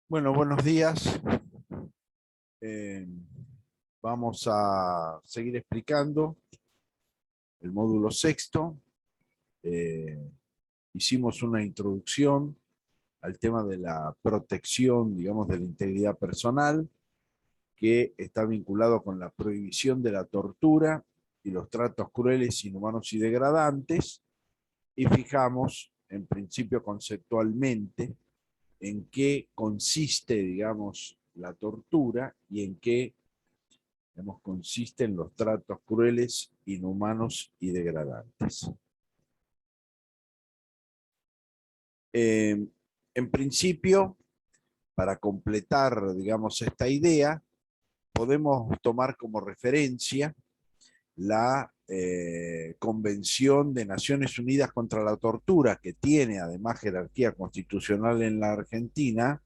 Bueno, buenos días. Eh, Vamos a seguir explicando el módulo sexto. Eh, Hicimos una introducción al tema de la protección, digamos, de la integridad personal, que está vinculado con la prohibición de la tortura y los tratos crueles, inhumanos y degradantes, y fijamos, en principio conceptualmente, en qué consiste, digamos, la tortura y en qué, digamos, consiste en los tratos crueles, inhumanos y degradantes. En principio, para completar, digamos, esta idea, podemos tomar como referencia la Convención de Naciones Unidas contra la Tortura, que tiene además jerarquía constitucional en la Argentina,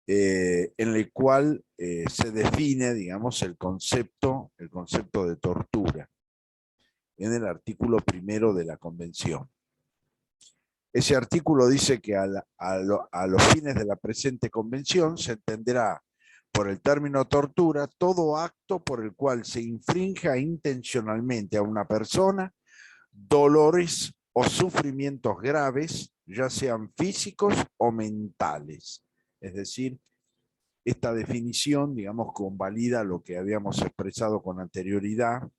en el cual se define, digamos, el concepto de tortura en el artículo primero de la Convención. Ese artículo dice que a los fines de la presente convención se entenderá por el término tortura todo acto por el cual se infrinja intencionalmente a una persona dolores o sufrimientos graves, ya sean físicos o mentales. Es decir, esta definición, digamos, convalida lo que habíamos expresado con anterioridad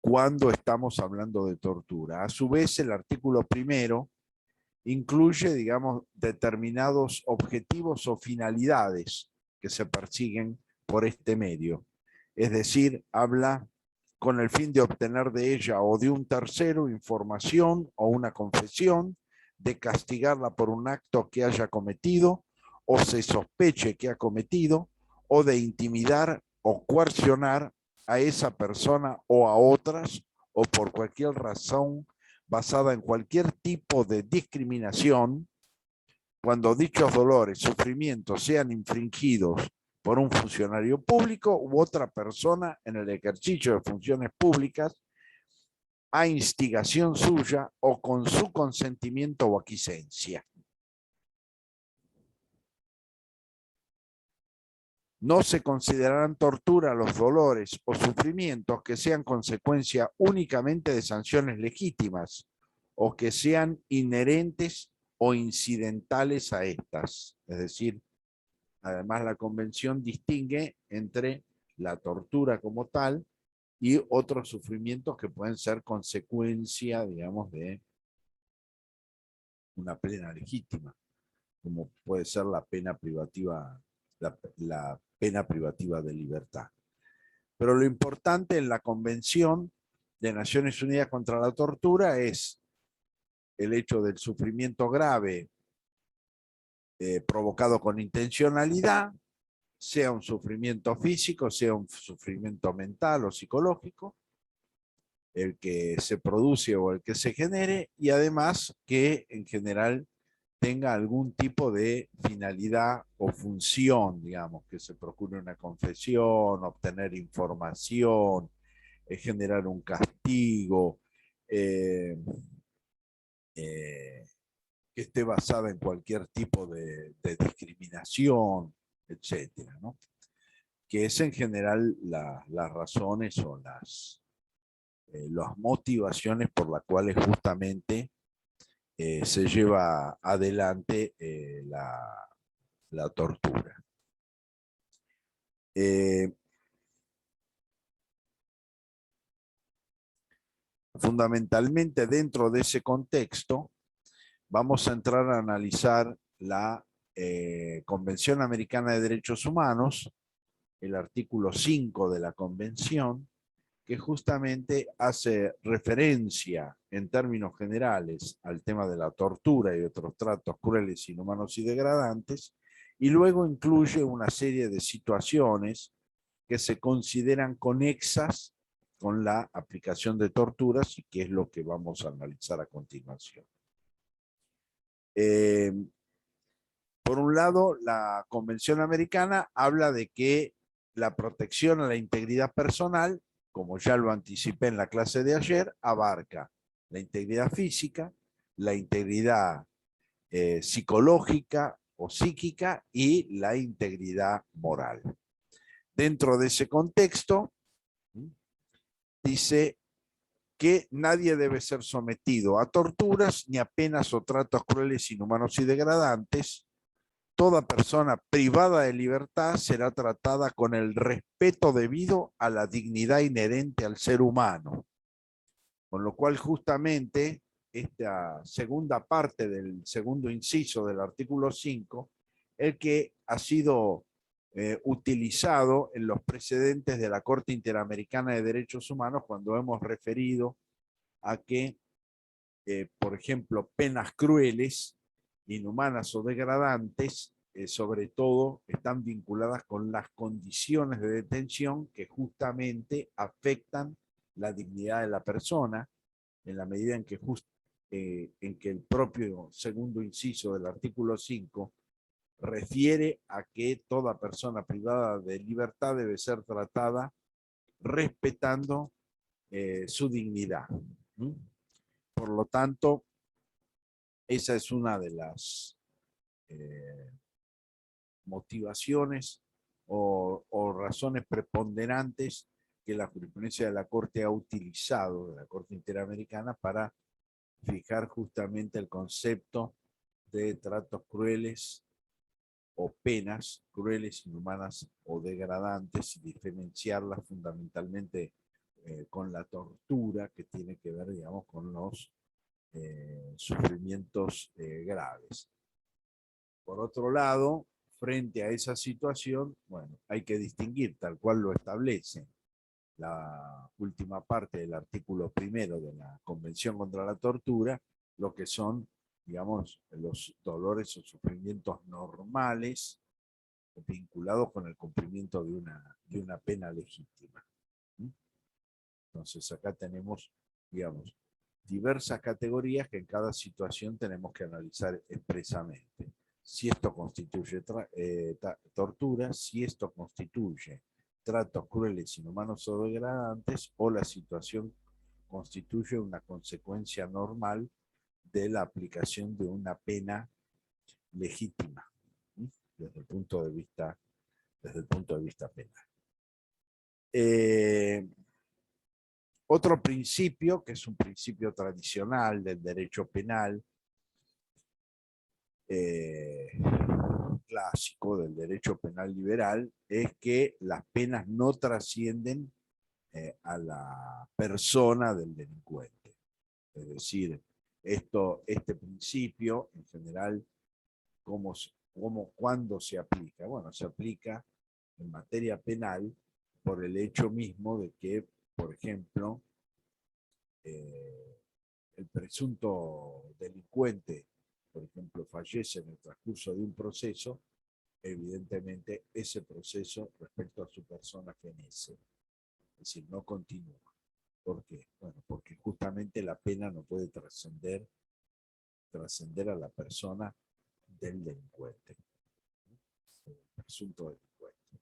cuando estamos hablando de tortura. A su vez, el artículo primero incluye, digamos, determinados objetivos o finalidades que se persiguen por este medio. Es decir, habla con el fin de obtener de ella o de un tercero información o una confesión, de castigarla por un acto que haya cometido o se sospeche que ha cometido, o de intimidar o coercionar a esa persona o a otras, o por cualquier razón basada en cualquier tipo de discriminación, cuando dichos dolores, sufrimientos sean infringidos por un funcionario público u otra persona en el ejercicio de funciones públicas, a instigación suya o con su consentimiento o aquiescencia. No se considerarán tortura los dolores o sufrimientos que sean consecuencia únicamente de sanciones legítimas o que sean inherentes o incidentales a estas. Es decir, además la convención distingue entre la tortura como tal y otros sufrimientos que pueden ser consecuencia, digamos, de una pena legítima, como puede ser la pena privativa, la pena privativa de libertad. Pero lo importante en la Convención de Naciones Unidas contra la Tortura es el hecho del sufrimiento grave provocado con intencionalidad, sea un sufrimiento físico, sea un sufrimiento mental o psicológico, el que se produce o el que se genere, y además que en general tenga algún tipo de finalidad o función, digamos, que se procure una confesión, obtener información, generar un castigo, que esté basada en cualquier tipo de discriminación, etcétera, ¿no? Que es en general las razones o las motivaciones por las cuales justamente se lleva adelante la tortura. Fundamentalmente dentro de ese contexto vamos a entrar a analizar la Convención Americana de Derechos Humanos, el artículo 5 de la Convención, que justamente hace referencia en términos generales al tema de la tortura y otros tratos crueles, inhumanos y degradantes, y luego incluye una serie de situaciones que se consideran conexas con la aplicación de torturas y que es lo que vamos a analizar a continuación. Por un lado, la Convención Americana habla de que la protección a la integridad personal, como ya lo anticipé en la clase de ayer, abarca la integridad física, la integridad psicológica o psíquica y la integridad moral. Dentro de ese contexto, dice que nadie debe ser sometido a torturas ni a penas o tratos crueles, inhumanos y degradantes. Toda persona privada de libertad será tratada con el respeto debido a la dignidad inherente al ser humano. Con lo cual, justamente, esta segunda parte del segundo inciso del artículo 5, el que ha sido utilizado en los precedentes de la Corte Interamericana de Derechos Humanos cuando hemos referido a que, por ejemplo, penas crueles, inhumanas o degradantes, sobre todo están vinculadas con las condiciones de detención que justamente afectan la dignidad de la persona, en la medida en que, en que el propio segundo inciso del artículo 5 refiere a que toda persona privada de libertad debe ser tratada respetando su dignidad. Por lo tanto, esa es una de las motivaciones o razones preponderantes que la jurisprudencia de la Corte ha utilizado, de la Corte Interamericana, para fijar justamente el concepto de tratos crueles o penas crueles, inhumanas o degradantes, y diferenciarlas fundamentalmente con la tortura, que tiene que ver, digamos, con los sufrimientos graves. Por otro lado, frente a esa situación, bueno, hay que distinguir, tal cual lo establece la última parte del artículo primero de la Convención contra la Tortura, lo que son, digamos, los dolores o sufrimientos normales vinculados con el cumplimiento de una pena legítima. Entonces acá tenemos, digamos, diversas categorías que en cada situación tenemos que analizar expresamente. Si esto constituye tortura, si esto constituye tratos crueles, inhumanos o degradantes, o la situación constituye una consecuencia normal de la aplicación de una pena legítima, desde el punto de vista penal. Otro principio, que es un principio tradicional del derecho penal, clásico del derecho penal liberal, es que las penas no trascienden a la persona del delincuente. Es decir, este principio, en general, ¿cuándo se aplica? Bueno, se aplica en materia penal por el hecho mismo de que, por ejemplo, el presunto delincuente, por ejemplo, fallece en el transcurso de un proceso, evidentemente ese proceso respecto a su persona fenece, es decir, no continúa. ¿Por qué? Bueno, porque justamente la pena no puede trascender a la persona del delincuente, el presunto delincuente.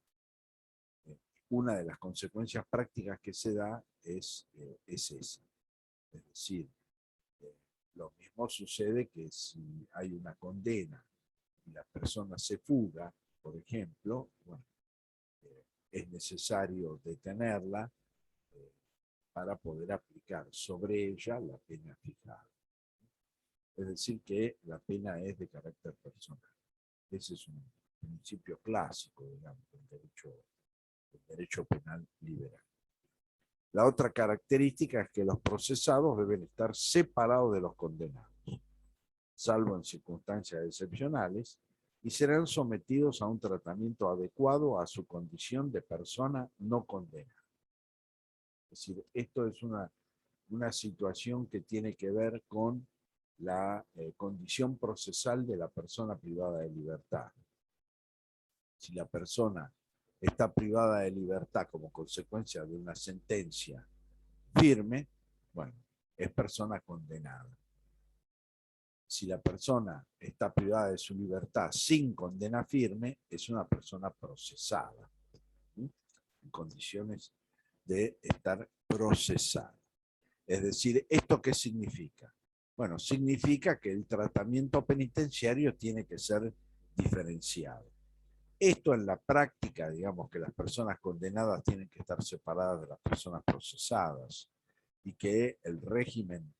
Una de las consecuencias prácticas que se da es esa. Es decir, lo mismo sucede que si hay una condena y la persona se fuga, por ejemplo, bueno, es necesario detenerla para poder aplicar sobre ella la pena fijada. Es decir, que la pena es de carácter personal. Ese es un principio clásico, digamos, del derecho penal liberal. La otra característica es que los procesados deben estar separados de los condenados, salvo en circunstancias excepcionales, y serán sometidos a un tratamiento adecuado a su condición de persona no condenada. Es decir, esto es una situación que tiene que ver con la condición procesal de la persona privada de libertad. Si la persona está privada de libertad como consecuencia de una sentencia firme, bueno, es persona condenada. Si la persona está privada de su libertad sin condena firme, es una persona procesada, en condiciones de estar procesada. Es decir, ¿esto qué significa? Bueno, significa que el tratamiento penitenciario tiene que ser diferenciado. Esto en la práctica, digamos que las personas condenadas tienen que estar separadas de las personas procesadas y que el régimen,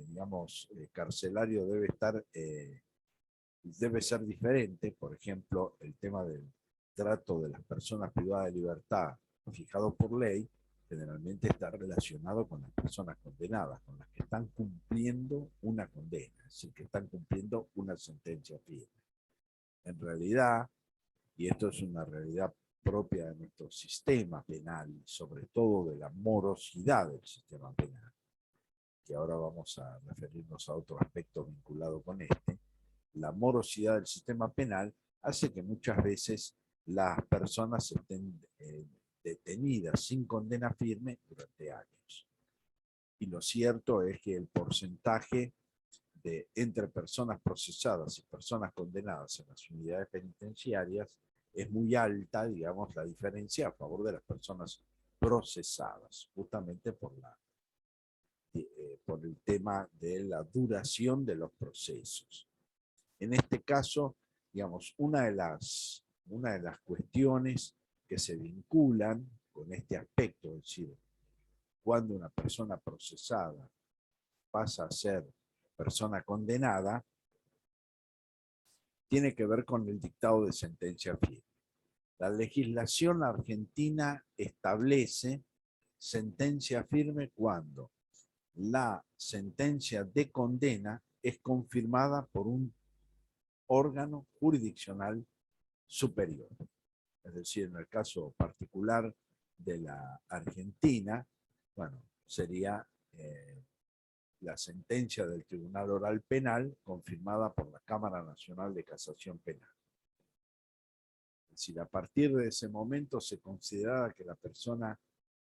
digamos, carcelario debe ser diferente. Por ejemplo, el tema del trato de las personas privadas de libertad fijado por ley generalmente está relacionado con las personas condenadas, con las que están cumpliendo una condena, es decir, que están cumpliendo una sentencia firme. En realidad, y esto es una realidad propia de nuestro sistema penal, sobre todo de la morosidad del sistema penal, que ahora vamos a referirnos a otro aspecto vinculado con este, la morosidad del sistema penal hace que muchas veces las personas estén detenidas sin condena firme durante años. Y lo cierto es que el porcentaje entre personas procesadas y personas condenadas en las unidades penitenciarias es muy alta, digamos, la diferencia a favor de las personas procesadas, justamente por el tema de la duración de los procesos. En este caso, digamos, una de las cuestiones que se vinculan con este aspecto, es decir, cuando una persona procesada pasa a ser persona condenada, tiene que ver con el dictado de sentencia firme. La legislación argentina establece sentencia firme cuando la sentencia de condena es confirmada por un órgano jurisdiccional superior. Es decir, en el caso particular de la Argentina, bueno, sería la sentencia del Tribunal Oral Penal confirmada por la Cámara Nacional de Casación Penal. Es decir, a partir de ese momento se considera que la persona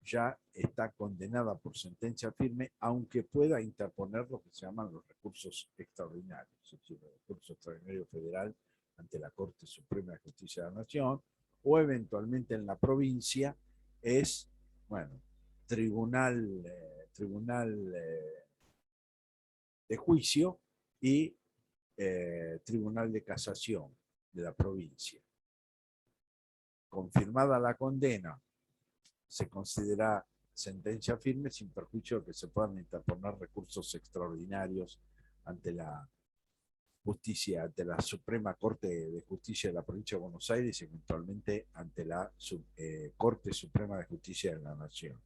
ya está condenada por sentencia firme, aunque pueda interponer lo que se llaman los recursos extraordinarios, es decir, el recurso extraordinario federal ante la Corte Suprema de Justicia de la Nación, o eventualmente en la provincia es, bueno, tribunal de juicio y tribunal de casación de la provincia. Confirmada la condena, se considera sentencia firme sin perjuicio de que se puedan interponer recursos extraordinarios ante la justicia, ante la Suprema Corte de Justicia de la Provincia de Buenos Aires y eventualmente ante la Corte Suprema de Justicia de la Nación.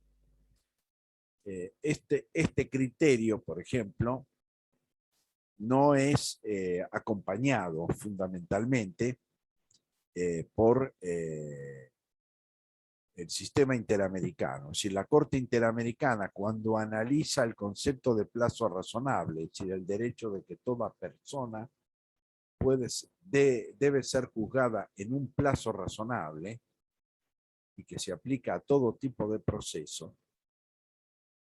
Este criterio, por ejemplo, no es acompañado fundamentalmente por el sistema interamericano. Si la Corte Interamericana, cuando analiza el concepto de plazo razonable, es decir, el derecho de que toda persona debe ser juzgada en un plazo razonable y que se aplica a todo tipo de proceso,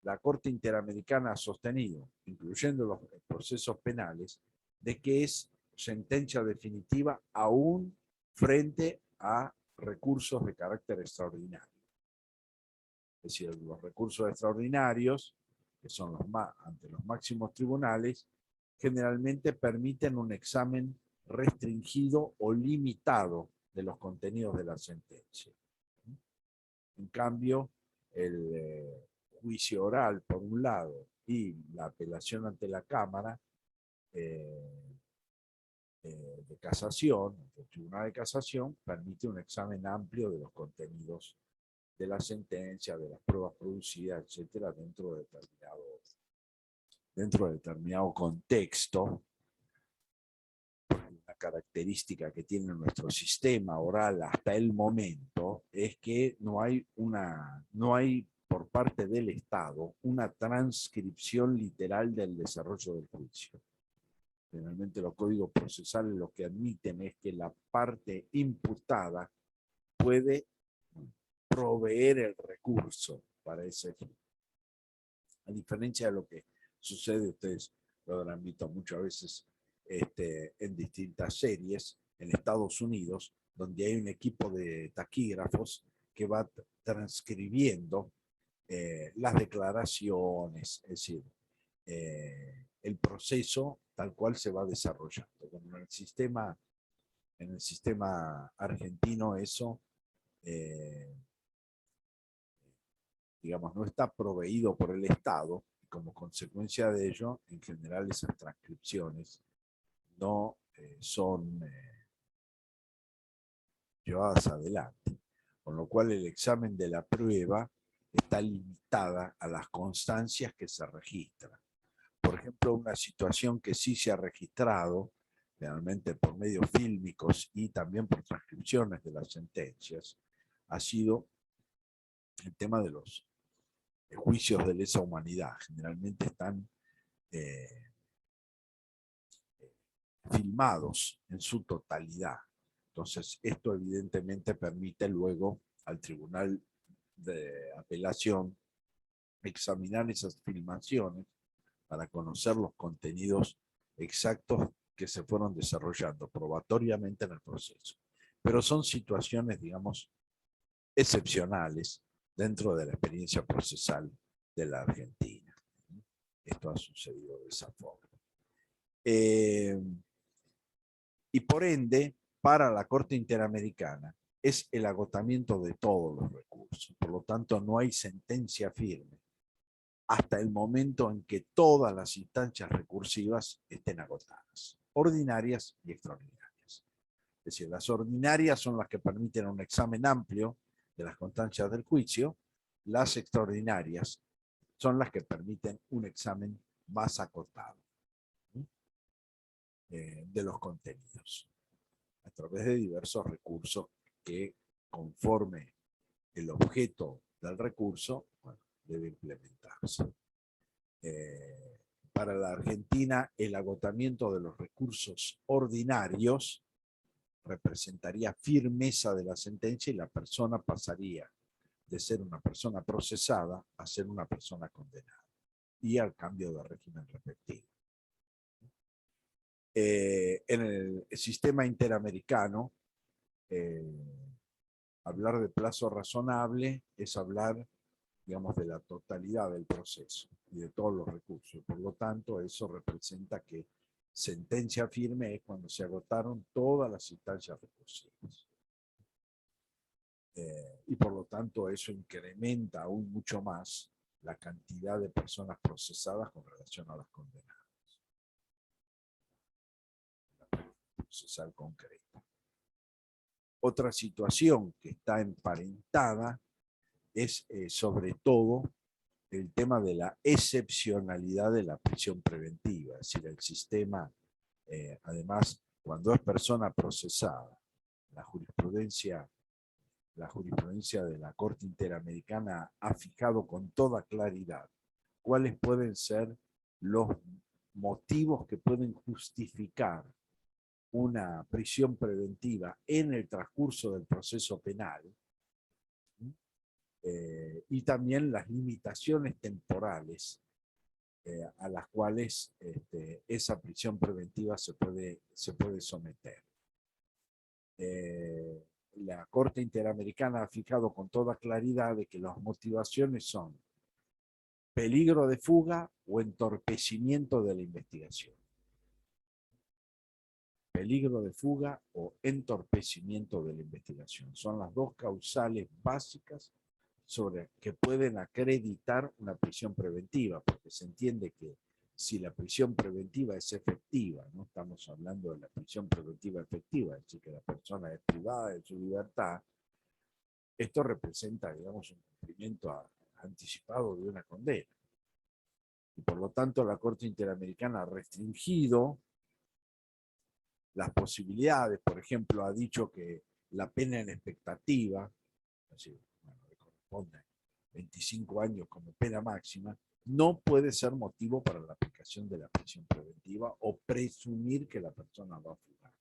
la Corte Interamericana ha sostenido, incluyendo los procesos penales, de que es sentencia definitiva aún frente a recursos de carácter extraordinario. Es decir, los recursos extraordinarios, que son ante los máximos tribunales, generalmente permiten un examen restringido o limitado de los contenidos de la sentencia. En cambio, el juicio oral, por un lado, y la apelación ante la Cámara de Casación, el Tribunal de Casación, permite un examen amplio de los contenidos de la sentencia, de las pruebas producidas, etcétera, dentro de determinado contexto. Una característica que tiene nuestro sistema oral hasta el momento es que no hay por parte del Estado una transcripción literal del desarrollo del juicio. Generalmente los códigos procesales lo que admiten es que la parte imputada puede proveer el recurso para ese fin. A diferencia de lo que sucede, ustedes lo habrán visto muchas veces en distintas series en Estados Unidos, donde hay un equipo de taquígrafos que va transcribiendo las declaraciones, es decir, el proceso tal cual se va desarrollando. Como en el sistema argentino eso, digamos, no está proveído por el Estado, y como consecuencia de ello, en general esas transcripciones no son llevadas adelante, con lo cual el examen de la prueba está limitada a las constancias que se registran. Por ejemplo, una situación que sí se ha registrado, realmente por medios fílmicos y también por transcripciones de las sentencias, ha sido el tema de los juicios de lesa humanidad. Generalmente están filmados en su totalidad. Entonces, esto evidentemente permite luego al Tribunal de Apelación examinar esas filmaciones para conocer los contenidos exactos que se fueron desarrollando probatoriamente en el proceso. Pero son situaciones, digamos, excepcionales dentro de la experiencia procesal de la Argentina. Esto ha sucedido de esa forma. Y por ende, para la Corte Interamericana, es el agotamiento de todos los recursos. Por lo tanto, no hay sentencia firme hasta el momento en que todas las instancias recursivas estén agotadas, ordinarias y extraordinarias. Es decir, las ordinarias son las que permiten un examen amplio de las constancias del juicio, las extraordinarias son las que permiten un examen más acotado de los contenidos, a través de diversos recursos que, conforme el objeto del recurso, bueno, debe implementarse. Para la Argentina, el agotamiento de los recursos ordinarios representaría firmeza de la sentencia y la persona pasaría de ser una persona procesada a ser una persona condenada y al cambio de régimen respectivo. En el sistema interamericano, hablar de plazo razonable es hablar, digamos, de la totalidad del proceso y de todos los recursos. Por lo tanto, eso representa que sentencia firme es cuando se agotaron todas las instancias recursivas. Y por lo tanto, eso incrementa aún mucho más la cantidad de personas procesadas con relación a las condenadas. Procesal concreta. Otra situación que está emparentada es sobre todo el tema de la excepcionalidad de la prisión preventiva, es decir, el sistema, además, cuando es persona procesada, la jurisprudencia de la Corte Interamericana ha fijado con toda claridad cuáles pueden ser los motivos que pueden justificar una prisión preventiva en el transcurso del proceso penal, y también las limitaciones temporales a las cuales esa prisión preventiva se puede someter. La Corte Interamericana ha fijado con toda claridad de que las motivaciones son peligro de fuga o entorpecimiento de la investigación. Peligro de fuga o entorpecimiento de la investigación. Son las dos causales básicas sobre que pueden acreditar una prisión preventiva, porque se entiende que si la prisión preventiva es efectiva, no estamos hablando de la prisión preventiva efectiva, es decir, que la persona es privada de su libertad, esto representa, digamos, un cumplimiento anticipado de una condena. Y por lo tanto, la Corte Interamericana ha restringido las posibilidades. Por ejemplo, ha dicho que la pena en expectativa, así, bueno, le corresponde 25 años como pena máxima, no puede ser motivo para la aplicación de la prisión preventiva o presumir que la persona va a fugar.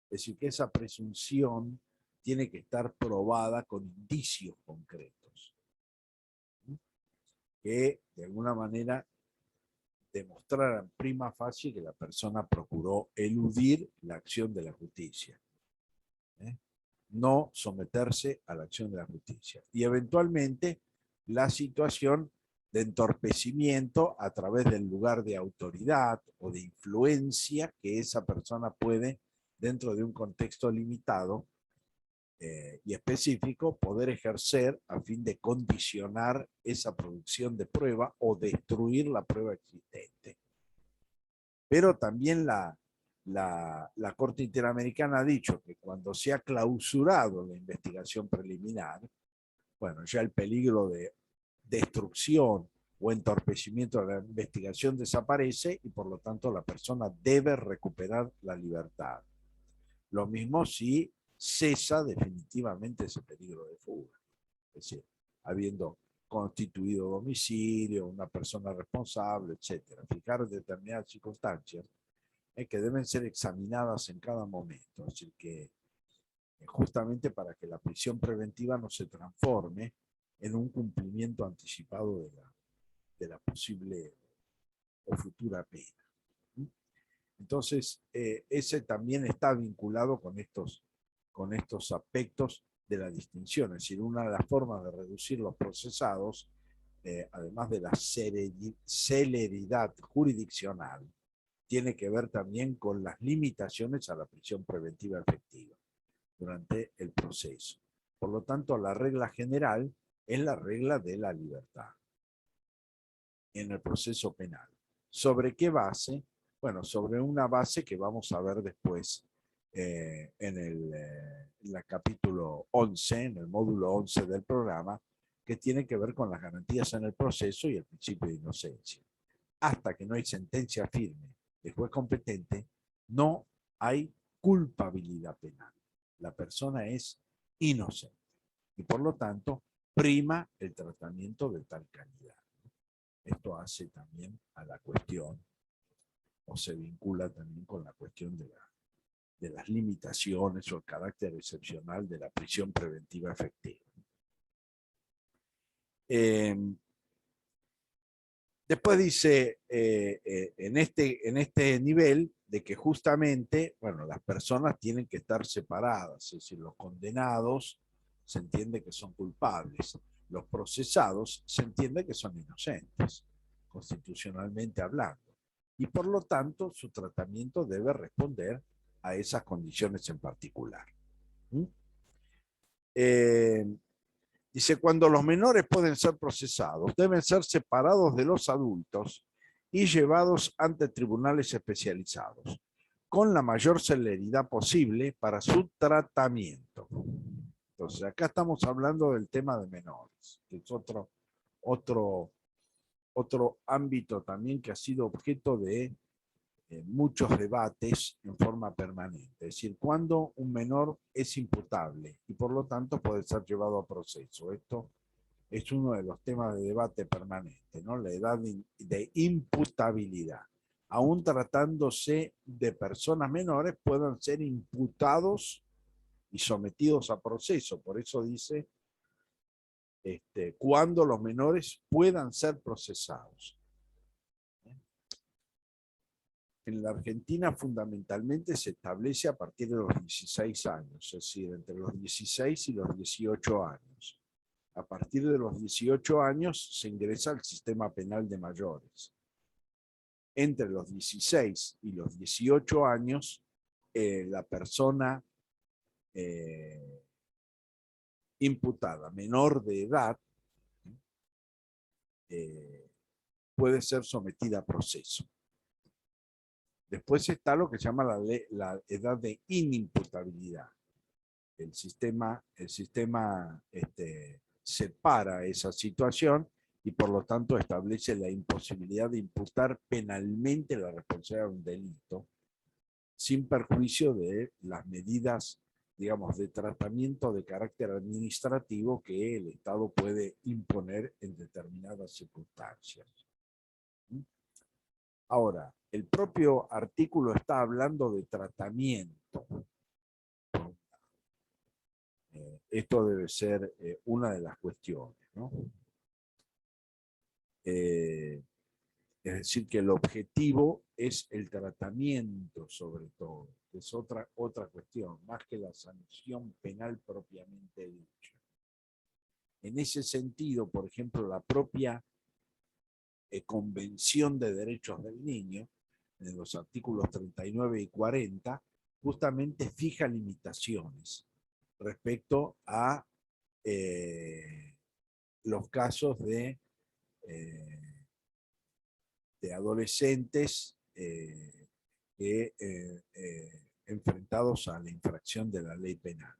Es decir, que esa presunción tiene que estar probada con indicios concretos, que de alguna manera demostraran prima facie que la persona procuró eludir la acción de la justicia, no someterse a la acción de la justicia. Y eventualmente la situación de entorpecimiento a través del lugar de autoridad o de influencia que esa persona puede, dentro de un contexto limitado y específico, poder ejercer a fin de condicionar esa producción de prueba o destruir la prueba existente. Pero también la Corte Interamericana ha dicho que cuando se ha clausurado la investigación preliminar, bueno, ya el peligro de destrucción o entorpecimiento de la investigación desaparece y por lo tanto la persona debe recuperar la libertad. Lo mismo si cesa definitivamente ese peligro de fuga. Es decir, habiendo constituido domicilio, una persona responsable, etc. Fijar determinadas circunstancias que deben ser examinadas en cada momento. Es decir, que justamente para que la prisión preventiva no se transforme en un cumplimiento anticipado de la posible o futura pena. Entonces, ese también está vinculado con estos aspectos de la distinción. Es decir, una de las formas de reducir los procesados, además de la celeridad jurisdiccional, tiene que ver también con las limitaciones a la prisión preventiva efectiva durante el proceso. Por lo tanto, la regla general es la regla de la libertad en el proceso penal. ¿Sobre qué base? Bueno, sobre una base que vamos a ver después en el capítulo 11, en el módulo 11 del programa, que tiene que ver con las garantías en el proceso y el principio de inocencia. Hasta que no hay sentencia firme de juez competente, no hay culpabilidad penal. La persona es inocente y por lo tanto prima el tratamiento de tal calidad. Esto hace también a la cuestión, o se vincula también con la cuestión de las limitaciones o el carácter excepcional de la prisión preventiva efectiva. Después dice en este nivel de que justamente, bueno, las personas tienen que estar separadas, es decir, los condenados se entiende que son culpables, los procesados se entiende que son inocentes, constitucionalmente hablando, y por lo tanto su tratamiento debe responder a esas condiciones en particular. Dice, cuando los menores pueden ser procesados, deben ser separados de los adultos y llevados ante tribunales especializados, con la mayor celeridad posible para su tratamiento. Entonces, acá estamos hablando del tema de menores, que es otro ámbito también que ha sido objeto de muchos debates en forma permanente. Es decir, cuando un menor es imputable y por lo tanto puede ser llevado a proceso. Esto es uno de los temas de debate permanente, ¿no? La edad de imputabilidad. Aún tratándose de personas menores, puedan ser imputados y sometidos a proceso. Por eso dice, cuando los menores puedan ser procesados. En la Argentina fundamentalmente se establece a partir de los 16 años, es decir, entre los 16 y los 18 años. A partir de los 18 años se ingresa al sistema penal de mayores. Entre los 16 y los 18 años, la persona imputada menor de edad puede ser sometida a proceso. Después está lo que se llama la edad de inimputabilidad. El sistema separa esa situación y por lo tanto establece la imposibilidad de imputar penalmente la responsabilidad de un delito sin perjuicio de las medidas, digamos, de tratamiento de carácter administrativo que el Estado puede imponer en determinadas circunstancias. Ahora, el propio artículo está hablando de tratamiento. Esto debe ser una de las cuestiones, ¿no? Es decir, que el objetivo es el tratamiento sobre todo, que es otra cuestión, más que la sanción penal propiamente dicha. En ese sentido, por ejemplo, la propia Convención de Derechos del Niño, en los artículos 39 y 40, justamente fija limitaciones respecto a los casos de adolescentes enfrentados a la infracción de la ley penal.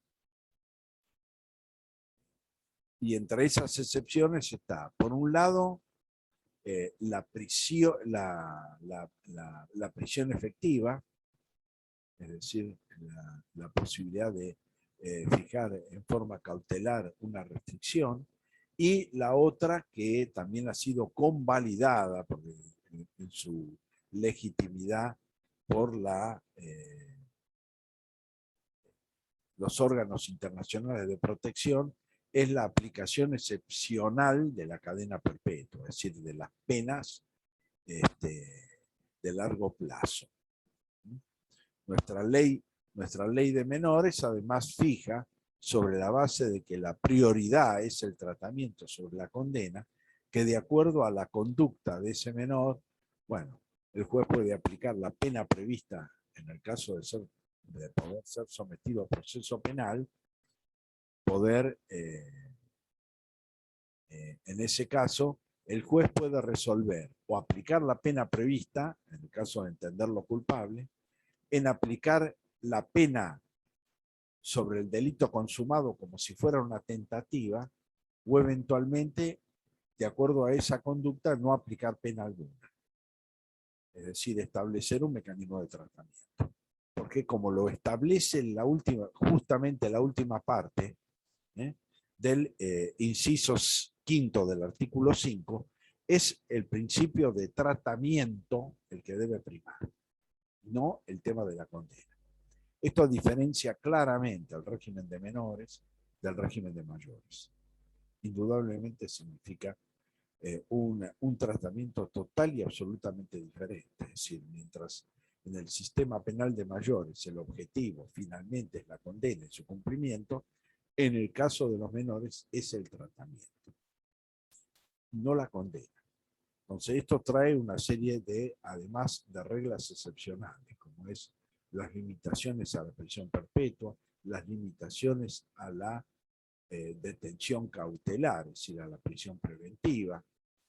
Y entre esas excepciones está, por un lado, la prisión efectiva, es decir, la posibilidad de fijar en forma cautelar una restricción, y la otra que también ha sido convalidada en su legitimidad por los órganos internacionales de protección, es la aplicación excepcional de la cadena perpetua, es decir, de las penas de largo plazo. Nuestra ley de menores además fija, sobre la base de que la prioridad es el tratamiento sobre la condena, que de acuerdo a la conducta de ese menor, bueno, el juez puede aplicar la pena prevista en el caso de poder ser sometido a proceso penal, poder, en ese caso, el juez puede resolver o aplicar la pena prevista, en el caso de entenderlo culpable, en aplicar la pena sobre el delito consumado como si fuera una tentativa, o eventualmente, de acuerdo a esa conducta, no aplicar pena alguna. Es decir, establecer un mecanismo de tratamiento. Porque como lo establece justamente la última parte del inciso quinto del artículo 5, es el principio de tratamiento el que debe primar, no el tema de la condena. Esto diferencia claramente al régimen de menores del régimen de mayores. Indudablemente significa un tratamiento total y absolutamente diferente. Es decir, mientras en el sistema penal de mayores el objetivo finalmente es la condena y su cumplimiento, en el caso de los menores es el tratamiento, no la condena. Entonces esto trae una serie además de reglas excepcionales, como es las limitaciones a la prisión perpetua, las limitaciones a la detención cautelar, es decir, a la prisión preventiva,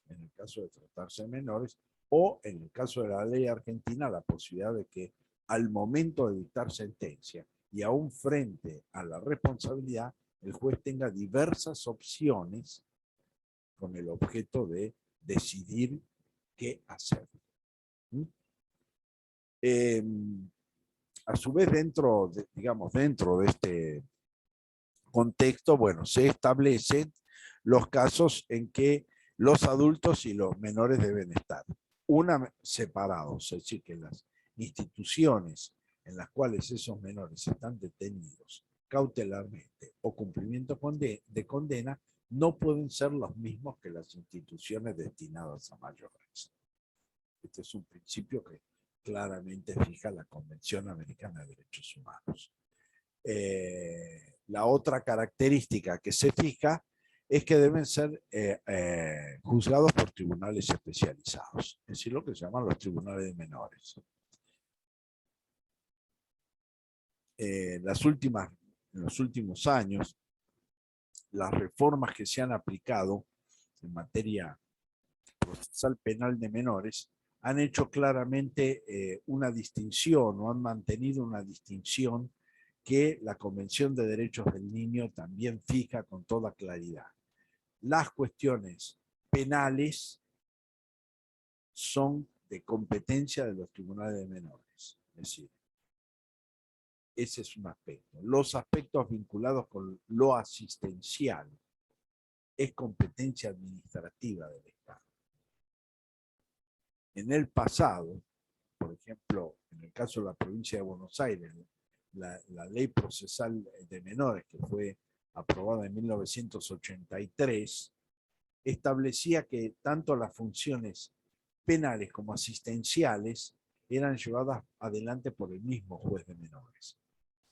en el caso de tratarse de menores, o en el caso de la ley argentina, la posibilidad de que al momento de dictar sentencia y aún frente a la responsabilidad, el juez tenga diversas opciones con el objeto de decidir qué hacer. A su vez, dentro de este contexto, bueno, se establecen los casos en que los adultos y los menores deben estar separados, es decir, que las instituciones en las cuales esos menores están detenidos cautelarmente o cumplimiento de condena no pueden ser los mismos que las instituciones destinadas a mayores. Este es un principio que claramente fija la Convención Americana de Derechos Humanos. La otra característica que se fija es que deben ser juzgados por tribunales especializados, es decir, lo que se llaman los tribunales de menores. En los últimos años, las reformas que se han aplicado en materia procesal penal de menores han hecho claramente una distinción, o han mantenido una distinción que la Convención de Derechos del Niño también fija con toda claridad. Las cuestiones penales son de competencia de los tribunales de menores. Es decir, ese es un aspecto. Los aspectos vinculados con lo asistencial es competencia administrativa del Estado. En el pasado, por ejemplo, en el caso de la provincia de Buenos Aires, la ley procesal de menores que fue aprobada en 1983, establecía que tanto las funciones penales como asistenciales eran llevadas adelante por el mismo juez de menores.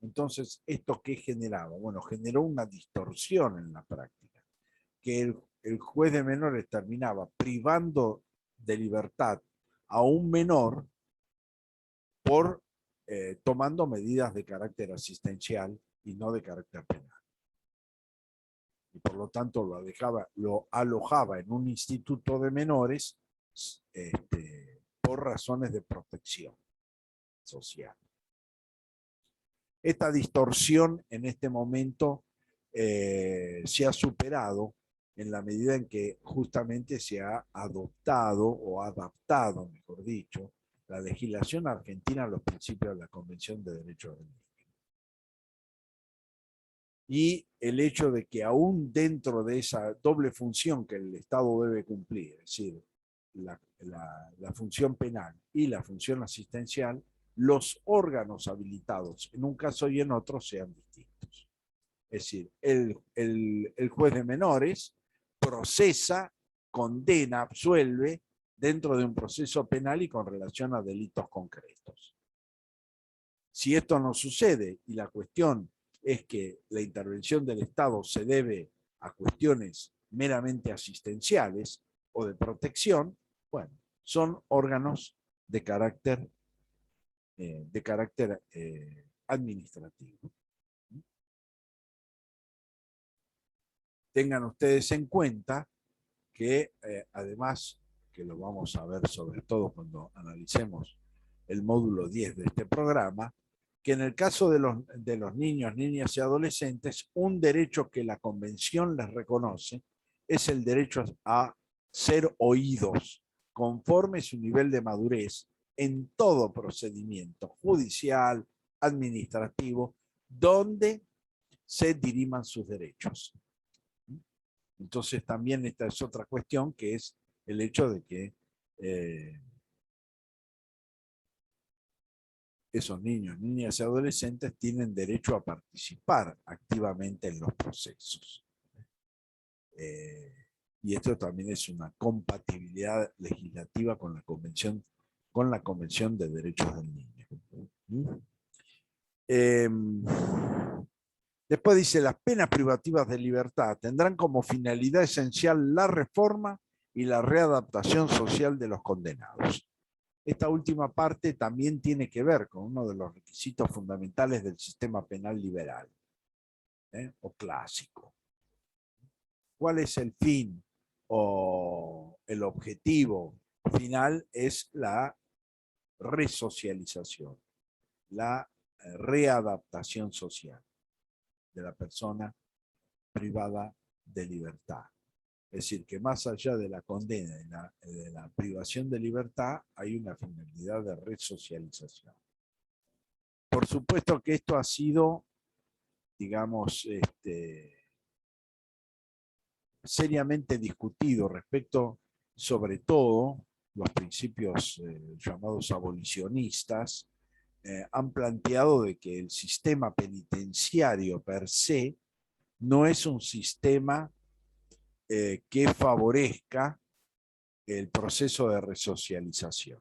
Entonces, ¿esto qué generaba? Bueno, generó una distorsión en la práctica, que el juez de menores terminaba privando de libertad a un menor por tomando medidas de carácter asistencial y no de carácter penal. Y por lo tanto lo alojaba en un instituto de menores por razones de protección social. Esta distorsión en este momento se ha superado en la medida en que justamente se ha adoptado o adaptado, mejor dicho, la legislación argentina a los principios de la Convención de Derechos del Niño. Y el hecho de que aún dentro de esa doble función que el Estado debe cumplir, es decir, la función penal y la función asistencial, los órganos habilitados en un caso y en otro sean distintos. Es decir, el juez de menores procesa, condena, absuelve dentro de un proceso penal y con relación a delitos concretos. Si esto no sucede y la cuestión es que la intervención del Estado se debe a cuestiones meramente asistenciales o de protección, bueno, son órganos de carácter administrativo. Tengan ustedes en cuenta que además, que lo vamos a ver sobre todo cuando analicemos el módulo 10 de este programa, que en el caso de los niños, niñas y adolescentes, un derecho que la Convención les reconoce es el derecho a ser oídos conforme su nivel de madurez en todo procedimiento judicial, administrativo, donde se diriman sus derechos. Entonces también esta es otra cuestión, que es el hecho de que esos niños, niñas y adolescentes tienen derecho a participar activamente en los procesos. Y esto también es una compatibilidad legislativa con la Convención de Derechos del Niño. Después dice, las penas privativas de libertad tendrán como finalidad esencial la reforma y la readaptación social de los condenados. Esta última parte también tiene que ver con uno de los requisitos fundamentales del sistema penal liberal, o clásico. ¿Cuál es el fin o el objetivo final? Es la resocialización, la readaptación social de la persona privada de libertad. Es decir, que más allá de la condena y de la privación de libertad, hay una finalidad de resocialización. Por supuesto que esto ha sido, digamos, seriamente discutido respecto, sobre todo, los principios llamados abolicionistas, han planteado de que el sistema penitenciario per se no es un sistema que favorezca el proceso de resocialización.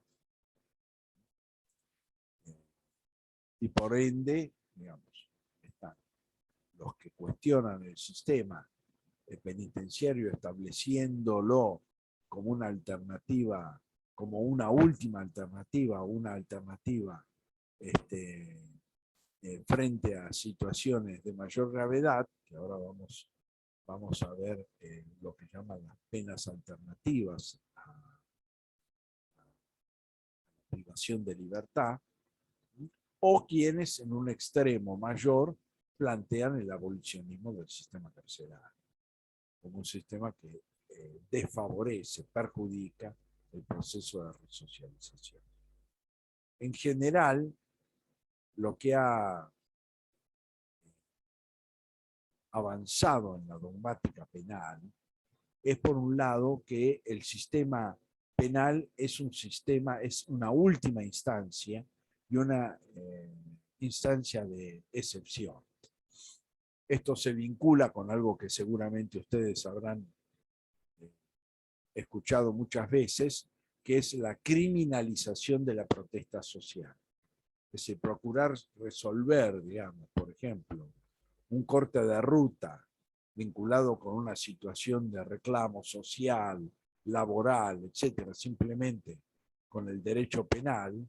Y por ende, digamos, están los que cuestionan el sistema penitenciario estableciéndolo como una alternativa, como una última alternativa, una alternativa frente a situaciones de mayor gravedad, que ahora vamos a ver lo que llaman las penas alternativas a la privación de libertad, o quienes en un extremo mayor plantean el abolicionismo del sistema carcelario, como un sistema que desfavorece, perjudica el proceso de resocialización. En general, lo que ha avanzado en la dogmática penal es, por un lado, que el sistema penal es una última instancia y una instancia de excepción. Esto se vincula con algo que seguramente ustedes habrán escuchado muchas veces, que es la criminalización de la protesta social. Es decir, procurar resolver, digamos, por ejemplo, un corte de ruta vinculado con una situación de reclamo social laboral, etcétera, simplemente con el derecho penal,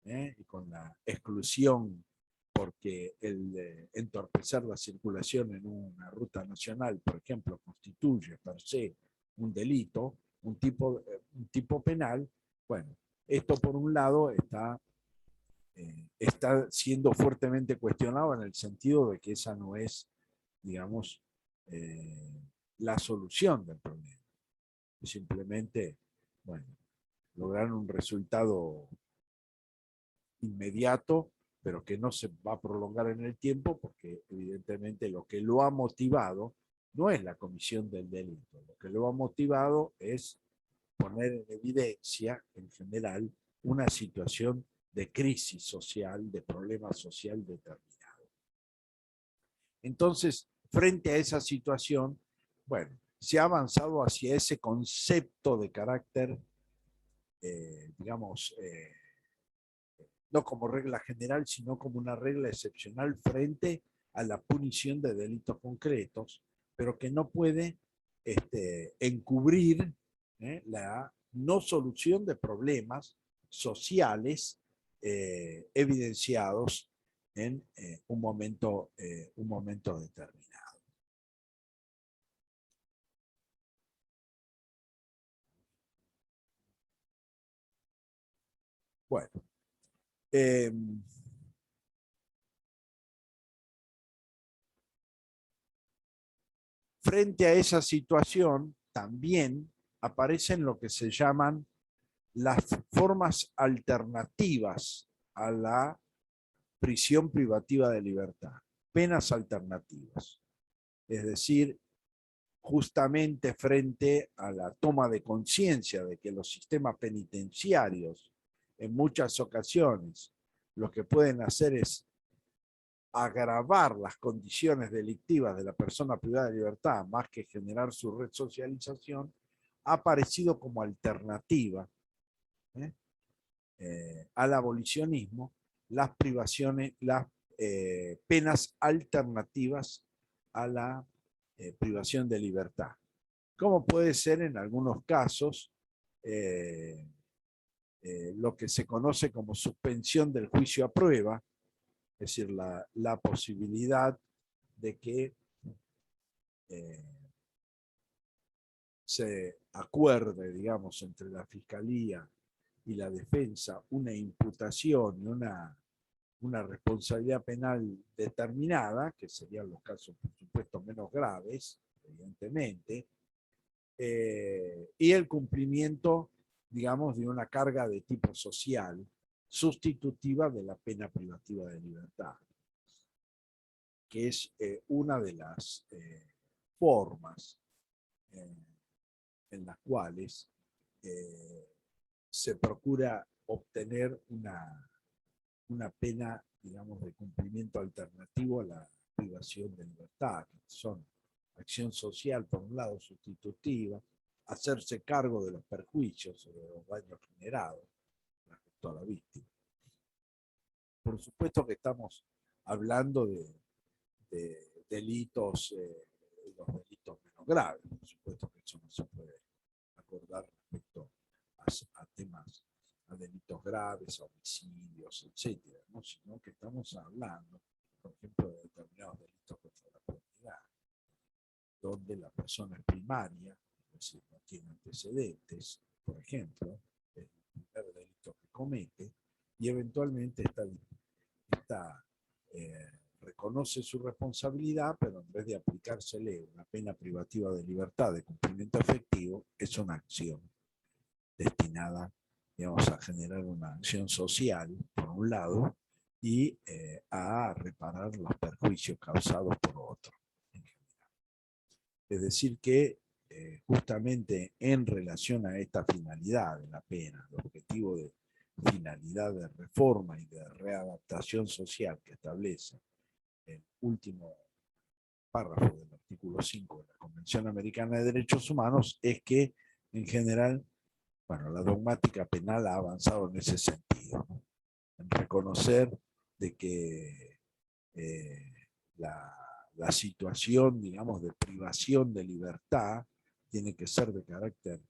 y con la exclusión, porque el entorpecer la circulación en una ruta nacional, por ejemplo, constituye per se un delito, un tipo penal. Bueno, esto por un lado está siendo fuertemente cuestionado en el sentido de que esa no es, digamos, la solución del problema. Simplemente, bueno, lograr un resultado inmediato, pero que no se va a prolongar en el tiempo, porque evidentemente lo que lo ha motivado no es la comisión del delito, lo que lo ha motivado es poner en evidencia, en general, una situación de crisis social, de problema social determinado. Entonces, frente a esa situación, bueno, se ha avanzado hacia ese concepto de carácter, digamos, no como regla general, sino como una regla excepcional frente a la punición de delitos concretos, pero que no puede encubrir la no solución de problemas sociales evidenciados en un momento determinado. Bueno, eh, frente a esa situación también aparecen lo que se llaman las formas alternativas a la prisión privativa de libertad, penas alternativas. Es decir, justamente frente a la toma de conciencia de que los sistemas penitenciarios en muchas ocasiones lo que pueden hacer es agravar las condiciones delictivas de la persona privada de libertad más que generar su resocialización, ha aparecido como alternativa al abolicionismo las privaciones, las penas alternativas a la privación de libertad. Como puede ser en algunos casos lo que se conoce como suspensión del juicio a prueba, es decir, la posibilidad de que se acuerde, digamos, entre la Fiscalía y la defensa una imputación y una responsabilidad penal determinada, que serían los casos, por supuesto, menos graves, evidentemente, y el cumplimiento, digamos, de una carga de tipo social sustitutiva de la pena privativa de libertad, que es una de las formas en las cuales se procura obtener una pena, digamos, de cumplimiento alternativo a la privación de libertad, que son acción social, por un lado, sustitutiva, hacerse cargo de los perjuicios o de los daños generados respecto a la víctima. Por supuesto que estamos hablando de delitos, los delitos menos graves, por supuesto que eso no se puede acordar respecto a temas, a delitos graves, a homicidios, etcétera, ¿no? Sino que estamos hablando, por ejemplo, de determinados delitos contra la propiedad, donde la persona es primaria, es decir, no tiene antecedentes, por ejemplo, es el primer delito que comete, y eventualmente reconoce su responsabilidad, pero en vez de aplicársele una pena privativa de libertad de cumplimiento efectivo, es una acción destinada, digamos, a generar una acción social, por un lado, y a reparar los perjuicios causados por otro. Es decir que justamente en relación a esta finalidad de la pena, el objetivo de finalidad de reforma y de readaptación social que establece el último párrafo del artículo 5 de la Convención Americana de Derechos Humanos, es que en general, bueno, la dogmática penal ha avanzado en ese sentido, ¿no? En reconocer de que la situación, digamos, de privación de libertad tiene que ser de carácter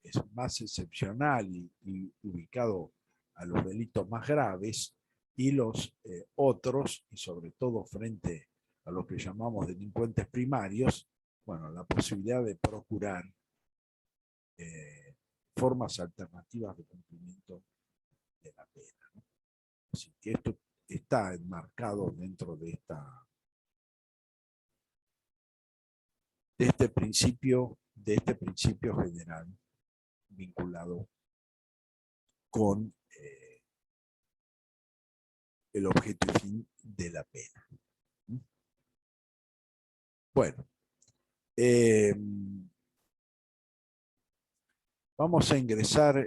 es más excepcional y ubicado a los delitos más graves, y los otros, y sobre todo frente a lo que llamamos delincuentes primarios, bueno, la posibilidad de procurar formas alternativas de cumplimiento de la pena, ¿no? Así que esto está enmarcado dentro de este principio general vinculado con el objeto y fin de la pena. Bueno, vamos a ingresar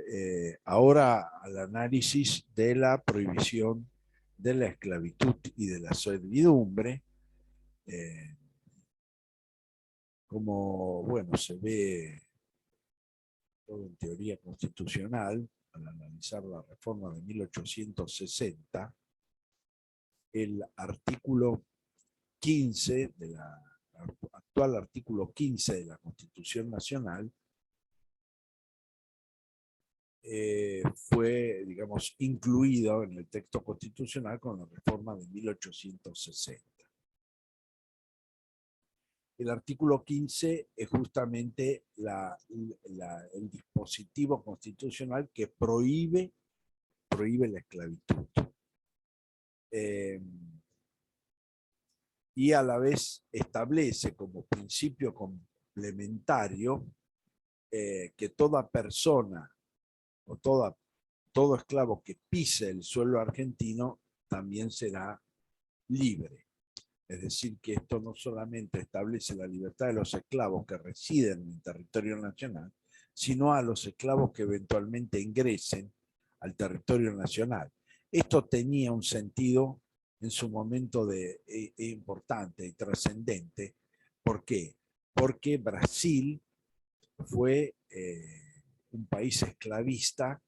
ahora al análisis de la prohibición de la esclavitud y de la servidumbre. Como, bueno, se ve todo en teoría constitucional, al analizar la reforma de 1860, el artículo 15 de la actual artículo 15 de la Constitución Nacional fue, digamos, incluido en el texto constitucional con la reforma de 1860. El artículo 15 es justamente el dispositivo constitucional que prohíbe la esclavitud. Y a la vez establece como principio complementario que toda persona o todo esclavo que pise el suelo argentino también será libre. Es decir, que esto no solamente establece la libertad de los esclavos que residen en el territorio nacional, sino a los esclavos que eventualmente ingresen al territorio nacional. Esto tenía un sentido en su momento importante y trascendente. ¿Por qué? Porque Brasil fue un país esclavista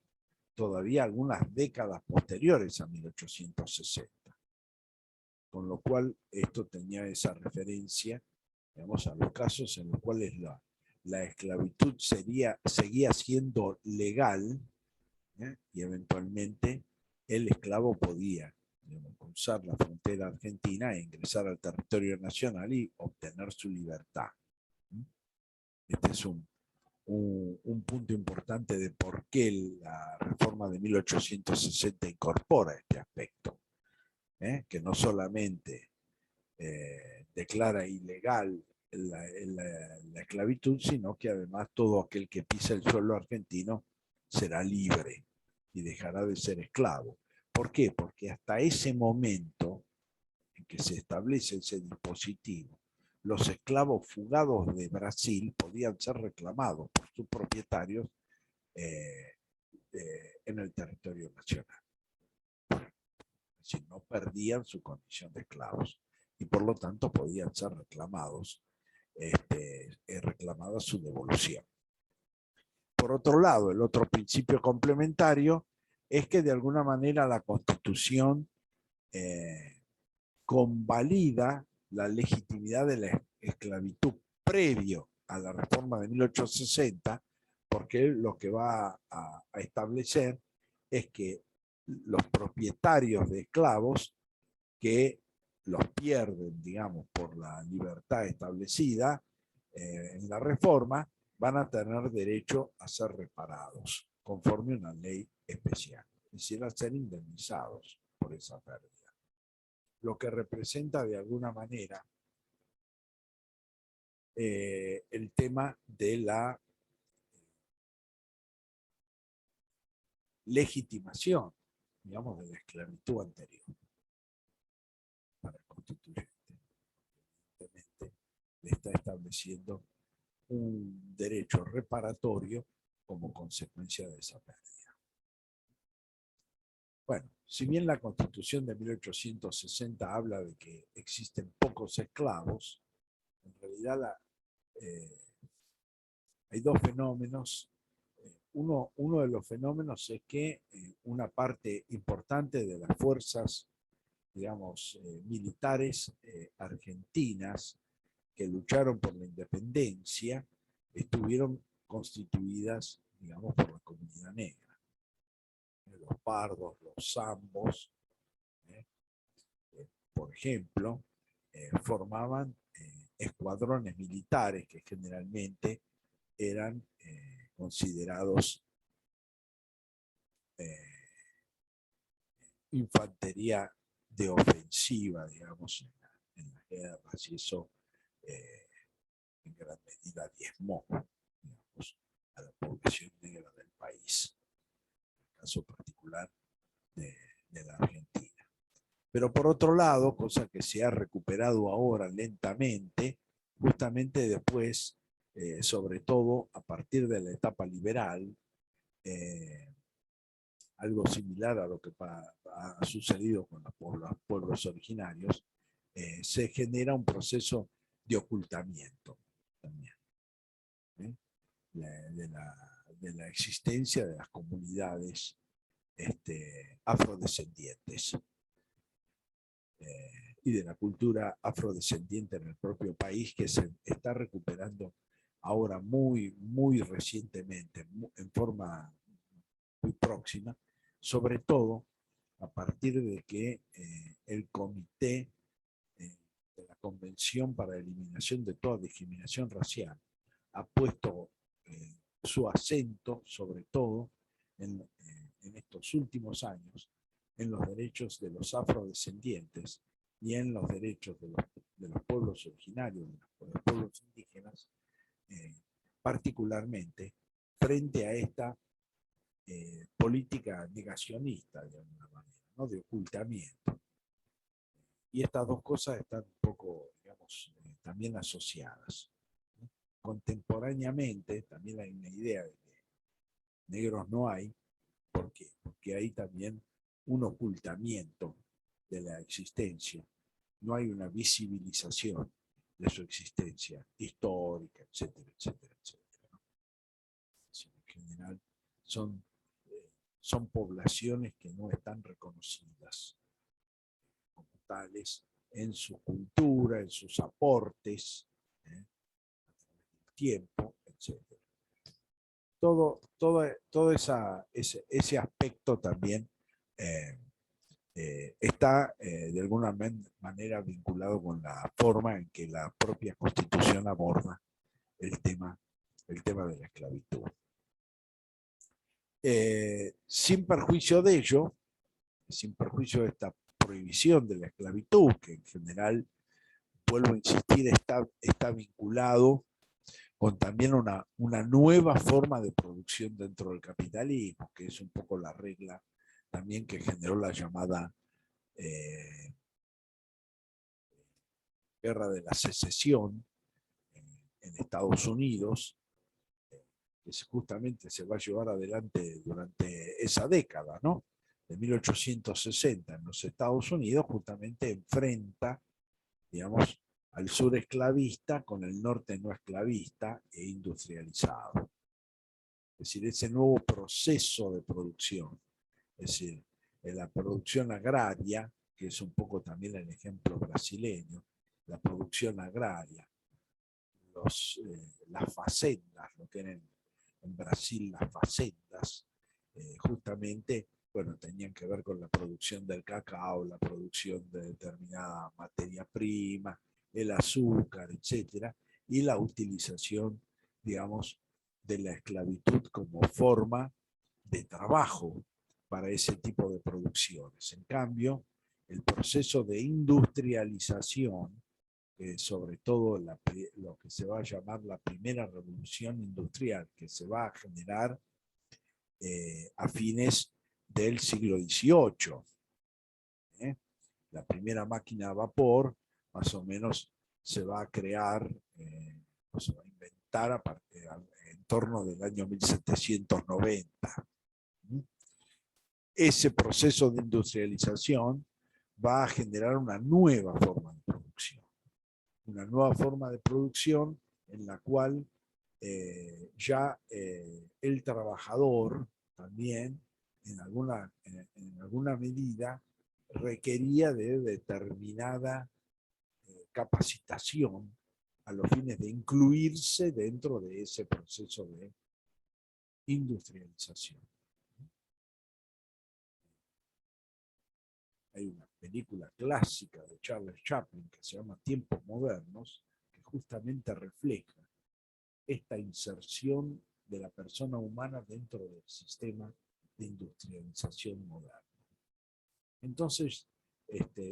todavía algunas décadas posteriores a 1860. Con lo cual esto tenía esa referencia, digamos, a los casos en los cuales la esclavitud seguía siendo legal, y eventualmente el esclavo podía, digamos, cruzar la frontera argentina e ingresar al territorio nacional y obtener su libertad. Este es un punto importante de por qué la reforma de 1860 incorpora este aspecto, que no solamente declara ilegal la esclavitud, sino que además todo aquel que pisa el suelo argentino será libre y dejará de ser esclavo. ¿Por qué? Porque hasta ese momento en que se establece ese dispositivo, los esclavos fugados de Brasil podían ser reclamados por sus propietarios en el territorio nacional. Es decir, no perdían su condición de esclavos y por lo tanto podían ser reclamados, reclamada su devolución. Por otro lado, el otro principio complementario es que de alguna manera la Constitución convalida la legitimidad de la esclavitud previo a la reforma de 1860, porque lo que va a establecer es que los propietarios de esclavos que los pierden, digamos, por la libertad establecida en la reforma, van a tener derecho a ser reparados conforme a una ley especial, es decir, a ser indemnizados por esa pérdida. Lo que representa de alguna manera el tema de la legitimación, digamos, de la esclavitud anterior para el constituyente. Evidentemente, le está estableciendo un derecho reparatorio como consecuencia de esa pérdida. Bueno, si bien la Constitución de 1860 habla de que existen pocos esclavos, en realidad hay dos fenómenos. Uno de los fenómenos es que una parte importante de las fuerzas, digamos, militares argentinas que lucharon por la independencia estuvieron constituidas digamos, por la comunidad negra. Los pardos, los zambos, por ejemplo, formaban escuadrones militares que generalmente eran considerados infantería de ofensiva, digamos, en las guerras, y eso en gran medida diezmó, digamos, a la población negra del país, en el caso particular de la Argentina. Pero por otro lado, cosa que se ha recuperado ahora lentamente, justamente después, sobre todo a partir de la etapa liberal, algo similar a lo que ha sucedido con los pueblos originarios, se genera un proceso de ocultamiento también, de la existencia de las comunidades afrodescendientes y de la cultura afrodescendiente en el propio país, que se está recuperando ahora muy recientemente, en forma muy próxima, sobre todo a partir de que el comité de la Convención para la Eliminación de toda Discriminación Racial ha puesto su acento, sobre todo en estos últimos años, en los derechos de los afrodescendientes y en los derechos de los pueblos originarios, de los pueblos indígenas, particularmente frente a esta política negacionista, de alguna manera, ¿no? De ocultamiento. Y estas dos cosas están un poco, digamos, también asociadas. Contemporáneamente también hay una idea de que negros no hay. ¿Por qué? Porque hay también un ocultamiento de la existencia. No hay una visibilización de su existencia histórica, etcétera, etcétera, etcétera, ¿no? En general son poblaciones que no están reconocidas como tales en su cultura, en sus aportes, a través del tiempo, etcétera. Todo ese aspecto también está de alguna manera vinculado con la forma en que la propia Constitución aborda el tema de la esclavitud. Sin perjuicio de ello, sin perjuicio de esta prohibición de la esclavitud, que en general, vuelvo a insistir, está vinculado con también una nueva forma de producción dentro del capitalismo, que es un poco la regla también que generó la llamada Guerra de la Secesión en Estados Unidos, que justamente se va a llevar adelante durante esa década, ¿no? De 1860 en los Estados Unidos, justamente enfrenta, digamos, al sur esclavista con el norte no esclavista e industrializado. Es decir, ese nuevo proceso de producción, es decir, en la producción agraria, que es un poco también el ejemplo brasileño, la producción agraria, las facendas, lo que eran en Brasil las facendas, justamente, bueno, tenían que ver con la producción del cacao, la producción de determinada materia prima, el azúcar, etcétera, y la utilización, digamos, de la esclavitud como forma de trabajo para ese tipo de producciones. En cambio, el proceso de industrialización, sobre todo lo que se va a llamar la primera revolución industrial, que se va a generar a fines del siglo XVIII. La primera máquina a vapor, más o menos, se va a crear, se va a inventar en torno del año 1790. Ese proceso de industrialización va a generar una nueva forma de producción. Una nueva forma de producción en la cual ya el trabajador también, en alguna medida, requería de determinada capacitación a los fines de incluirse dentro de ese proceso de industrialización. Hay una película clásica de Charles Chaplin que se llama Tiempos Modernos, que justamente refleja esta inserción de la persona humana dentro del sistema de industrialización moderna. Entonces,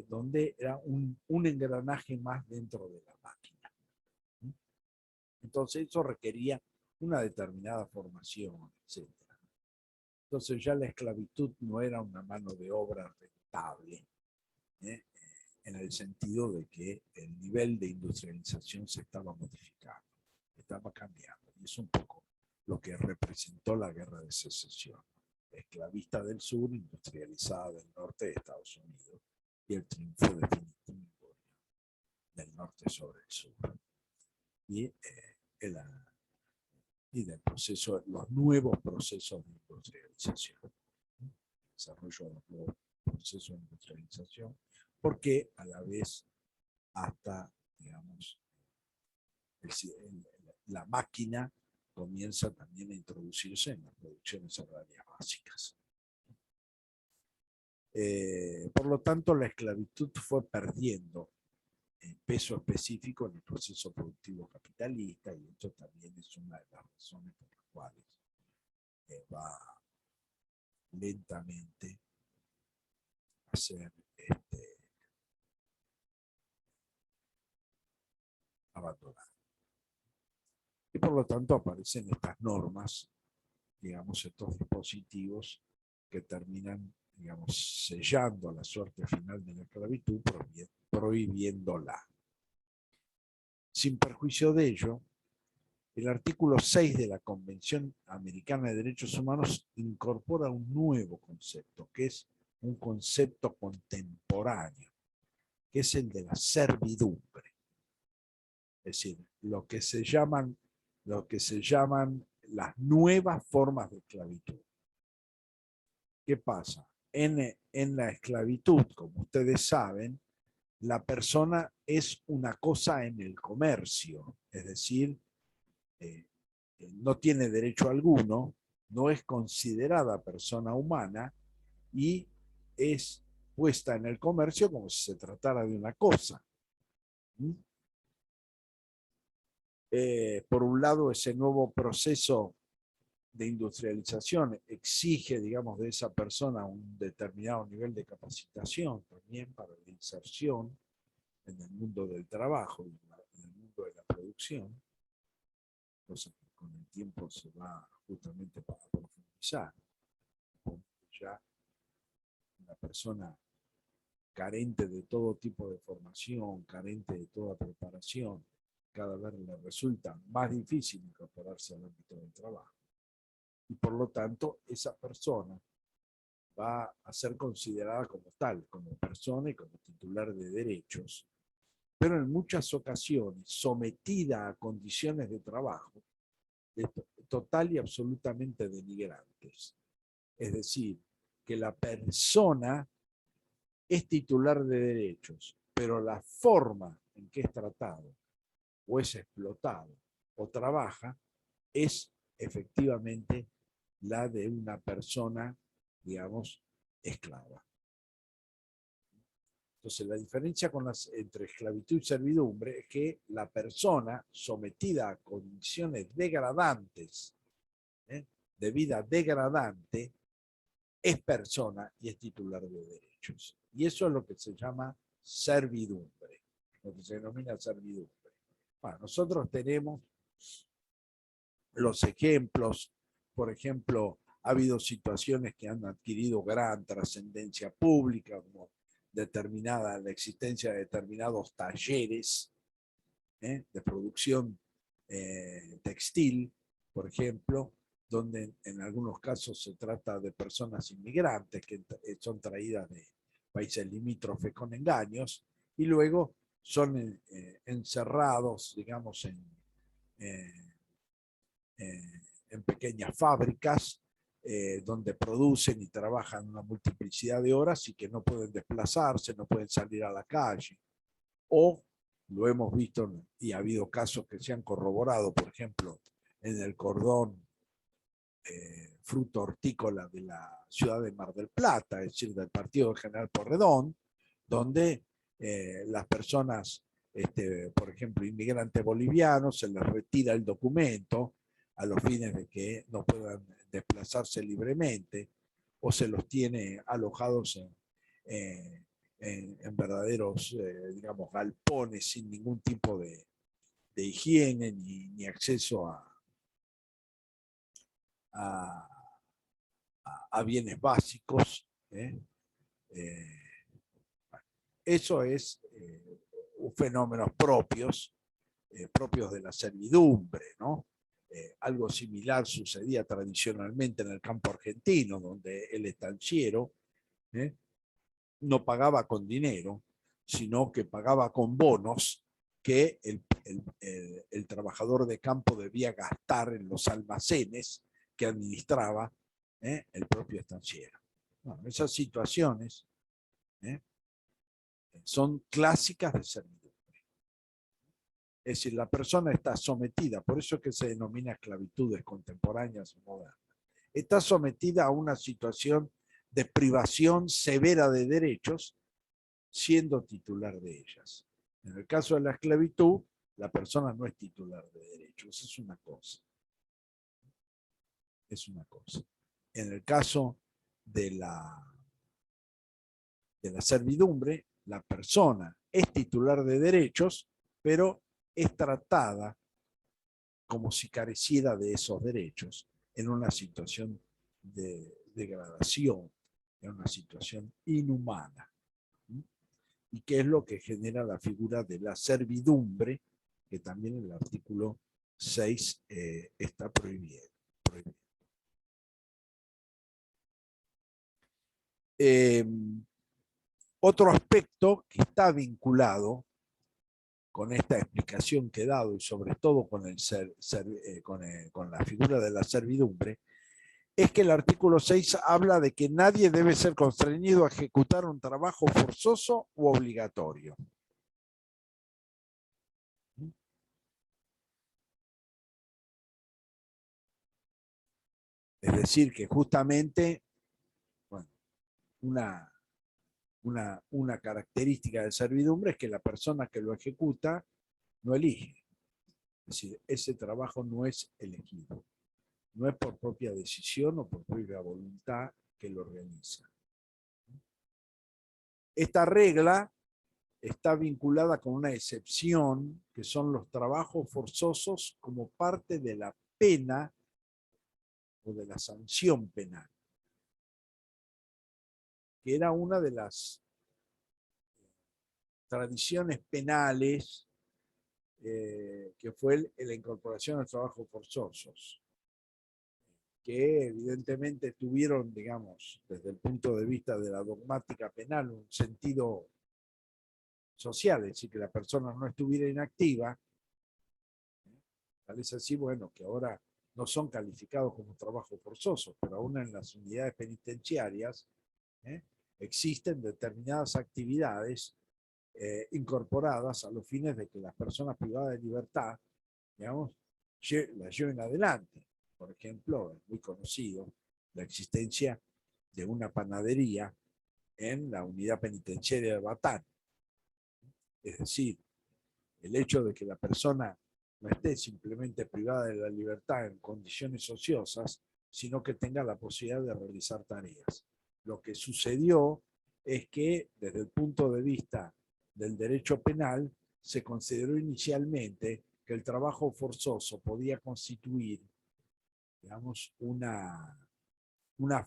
donde era un engranaje más dentro de la máquina. Entonces, eso requería una determinada formación, etc. Entonces, ya la esclavitud no era una mano de obra rentable, en el sentido de que el nivel de industrialización se estaba modificando, estaba cambiando. Y es un poco lo que representó la guerra de secesión. Esclavista del sur, industrializada del norte de Estados Unidos, y el triunfo definitivo del norte sobre el sur. Y del proceso, los nuevos procesos de industrialización. El desarrollo de los nuevos procesos de industrialización, porque a la vez hasta, digamos, la máquina comienza también a introducirse en las producciones agrarias básicas. Por lo tanto, la esclavitud fue perdiendo peso específico en el proceso productivo capitalista, y esto también es una de las razones por las cuales va lentamente a ser abandonado. Y por lo tanto aparecen estas normas, digamos, estos dispositivos que terminan, digamos, sellando la suerte final de la esclavitud, prohibiéndola. Sin perjuicio de ello, el artículo 6 de la Convención Americana de Derechos Humanos incorpora un nuevo concepto, que es un concepto contemporáneo, que es el de la servidumbre. Es decir, lo que se llaman las nuevas formas de esclavitud. ¿Qué pasa? En la esclavitud, como ustedes saben, la persona es una cosa en el comercio, es decir, no tiene derecho alguno, no es considerada persona humana y es puesta en el comercio como si se tratara de una cosa. Por un lado, ese nuevo proceso de industrialización exige, digamos, de esa persona un determinado nivel de capacitación también para la inserción en el mundo del trabajo y en el mundo de la producción, cosa que con el tiempo se va justamente para profundizar. Ya una persona carente de todo tipo de formación, carente de toda preparación, cada vez le resulta más difícil incorporarse al ámbito del trabajo. Y por lo tanto, esa persona va a ser considerada como tal, como persona y como titular de derechos, pero en muchas ocasiones sometida a condiciones de trabajo total y absolutamente denigrantes. Es decir, que la persona es titular de derechos, pero la forma en que es tratado o es explotado o trabaja es efectivamente la de una persona, digamos, esclava. Entonces, la diferencia entre esclavitud y servidumbre es que la persona sometida a condiciones degradantes, de vida degradante, es persona y es titular de derechos. Y eso es lo que se llama servidumbre, lo que se denomina servidumbre. Bueno, nosotros tenemos los ejemplos, por ejemplo, ha habido situaciones que han adquirido gran trascendencia pública, como la existencia de determinados talleres de producción textil, por ejemplo, donde en algunos casos se trata de personas inmigrantes que son traídas de países limítrofes con engaños y luego son encerrados, digamos, en pequeñas fábricas donde producen y trabajan una multiplicidad de horas y que no pueden desplazarse, no pueden salir a la calle. O lo hemos visto y ha habido casos que se han corroborado, por ejemplo, en el cordón fruto hortícola de la ciudad de Mar del Plata, es decir, del partido de General Porredón, donde las personas, por ejemplo, inmigrantes bolivianos, se les retira el documento a los fines de que no puedan desplazarse libremente, o se los tiene alojados en verdaderos, digamos, galpones sin ningún tipo de higiene ni acceso a, a bienes básicos. Eso es fenómenos propios de la servidumbre, ¿no? Algo similar sucedía tradicionalmente en el campo argentino, donde el estanciero no pagaba con dinero, sino que pagaba con bonos que el trabajador de campo debía gastar en los almacenes que administraba el propio estanciero. Bueno, esas situaciones son clásicas de servidumbre. Es decir, la persona está sometida, por eso es que se denomina esclavitudes contemporáneas y modernas. Está sometida a una situación de privación severa de derechos, siendo titular de ellas. En el caso de la esclavitud, la persona no es titular de derechos, es una cosa. Es una cosa. En el caso de la servidumbre, la persona es titular de derechos, pero es tratada como si careciera de esos derechos en una situación de degradación, en una situación inhumana. ¿Y qué es lo que genera la figura de la servidumbre, que también en el artículo 6 está prohibido? Otro aspecto que está vinculado con esta explicación que he dado y sobre todo con la figura de la servidumbre, es que el artículo 6 habla de que nadie debe ser constreñido a ejecutar un trabajo forzoso u obligatorio. Es decir, que justamente, bueno, una característica de servidumbre es que la persona que lo ejecuta no elige. Es decir, ese trabajo no es elegido. No es por propia decisión o por propia voluntad que lo realiza. Esta regla está vinculada con una excepción, que son los trabajos forzosos como parte de la pena o de la sanción penal, que era una de las tradiciones penales que fue la incorporación de trabajos forzosos, que evidentemente tuvieron, digamos, desde el punto de vista de la dogmática penal, un sentido social, es decir, que la persona no estuviera inactiva. Tal es así, bueno, que ahora no son calificados como trabajos forzosos, pero aún en las unidades penitenciarias existen determinadas actividades incorporadas a los fines de que las personas privadas de libertad, digamos, las lleven adelante. Por ejemplo, es muy conocido la existencia de una panadería en la unidad penitenciaria de Batán. Es decir, el hecho de que la persona no esté simplemente privada de la libertad en condiciones ociosas, sino que tenga la posibilidad de realizar tareas. Lo que sucedió es que desde el punto de vista del derecho penal se consideró inicialmente que el trabajo forzoso podía constituir, digamos, una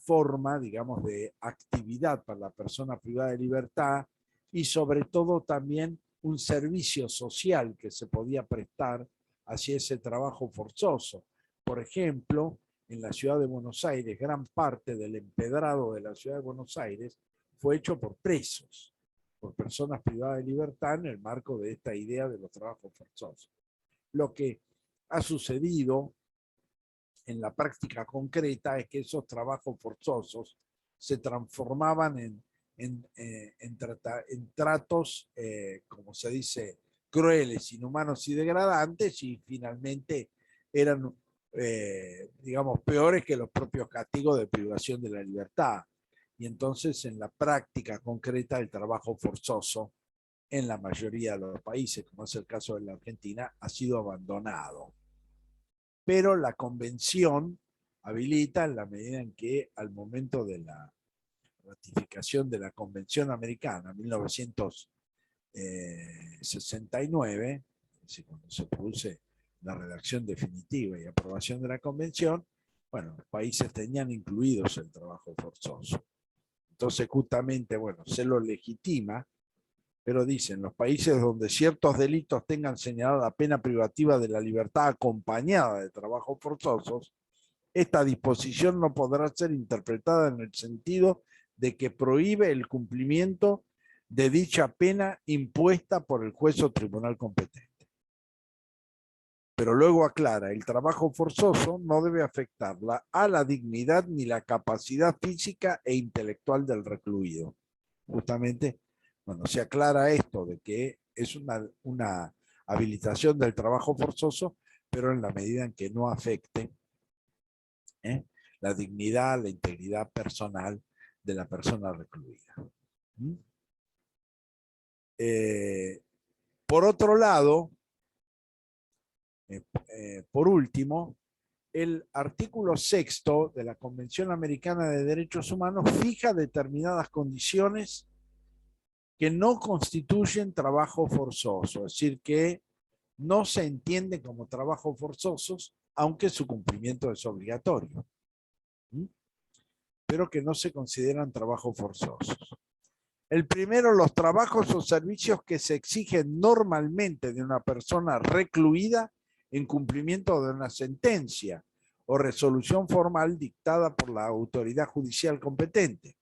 forma, digamos, de actividad para la persona privada de libertad y sobre todo también un servicio social que se podía prestar hacia ese trabajo forzoso. Por ejemplo, en la ciudad de Buenos Aires, gran parte del empedrado de la ciudad de Buenos Aires fue hecho por presos, por personas privadas de libertad en el marco de esta idea de los trabajos forzosos. Lo que ha sucedido en la práctica concreta es que esos trabajos forzosos se transformaban en tratos, como se dice, crueles, inhumanos y degradantes, y finalmente eran digamos, peores que los propios castigos de privación de la libertad. Y entonces, en la práctica concreta, el trabajo forzoso en la mayoría de los países, como es el caso de la Argentina, ha sido abandonado. Pero la convención habilita, en la medida en que al momento de la ratificación de la Convención Americana, 1969, es decir, cuando se produce la redacción definitiva y aprobación de la Convención, bueno, los países tenían incluidos el trabajo forzoso. Entonces, justamente, bueno, se lo legitima, pero dicen, los países donde ciertos delitos tengan señalada la pena privativa de la libertad acompañada de trabajos forzosos, esta disposición no podrá ser interpretada en el sentido de que prohíbe el cumplimiento de dicha pena impuesta por el juez o tribunal competente. Pero luego aclara, el trabajo forzoso no debe afectar a la dignidad ni la capacidad física e intelectual del recluido. Justamente, bueno, se aclara esto de que es una habilitación del trabajo forzoso, pero en la medida en que no afecte la dignidad, la integridad personal de la persona recluida. Por otro lado, por último, el artículo 6 de la Convención Americana de Derechos Humanos fija determinadas condiciones que no constituyen trabajo forzoso, es decir, que no se entiende como trabajo forzosos, aunque su cumplimiento es obligatorio, pero que no se consideran trabajos forzosos. El primero, los trabajos o servicios que se exigen normalmente de una persona recluida en cumplimiento de una sentencia o resolución formal dictada por la autoridad judicial competente.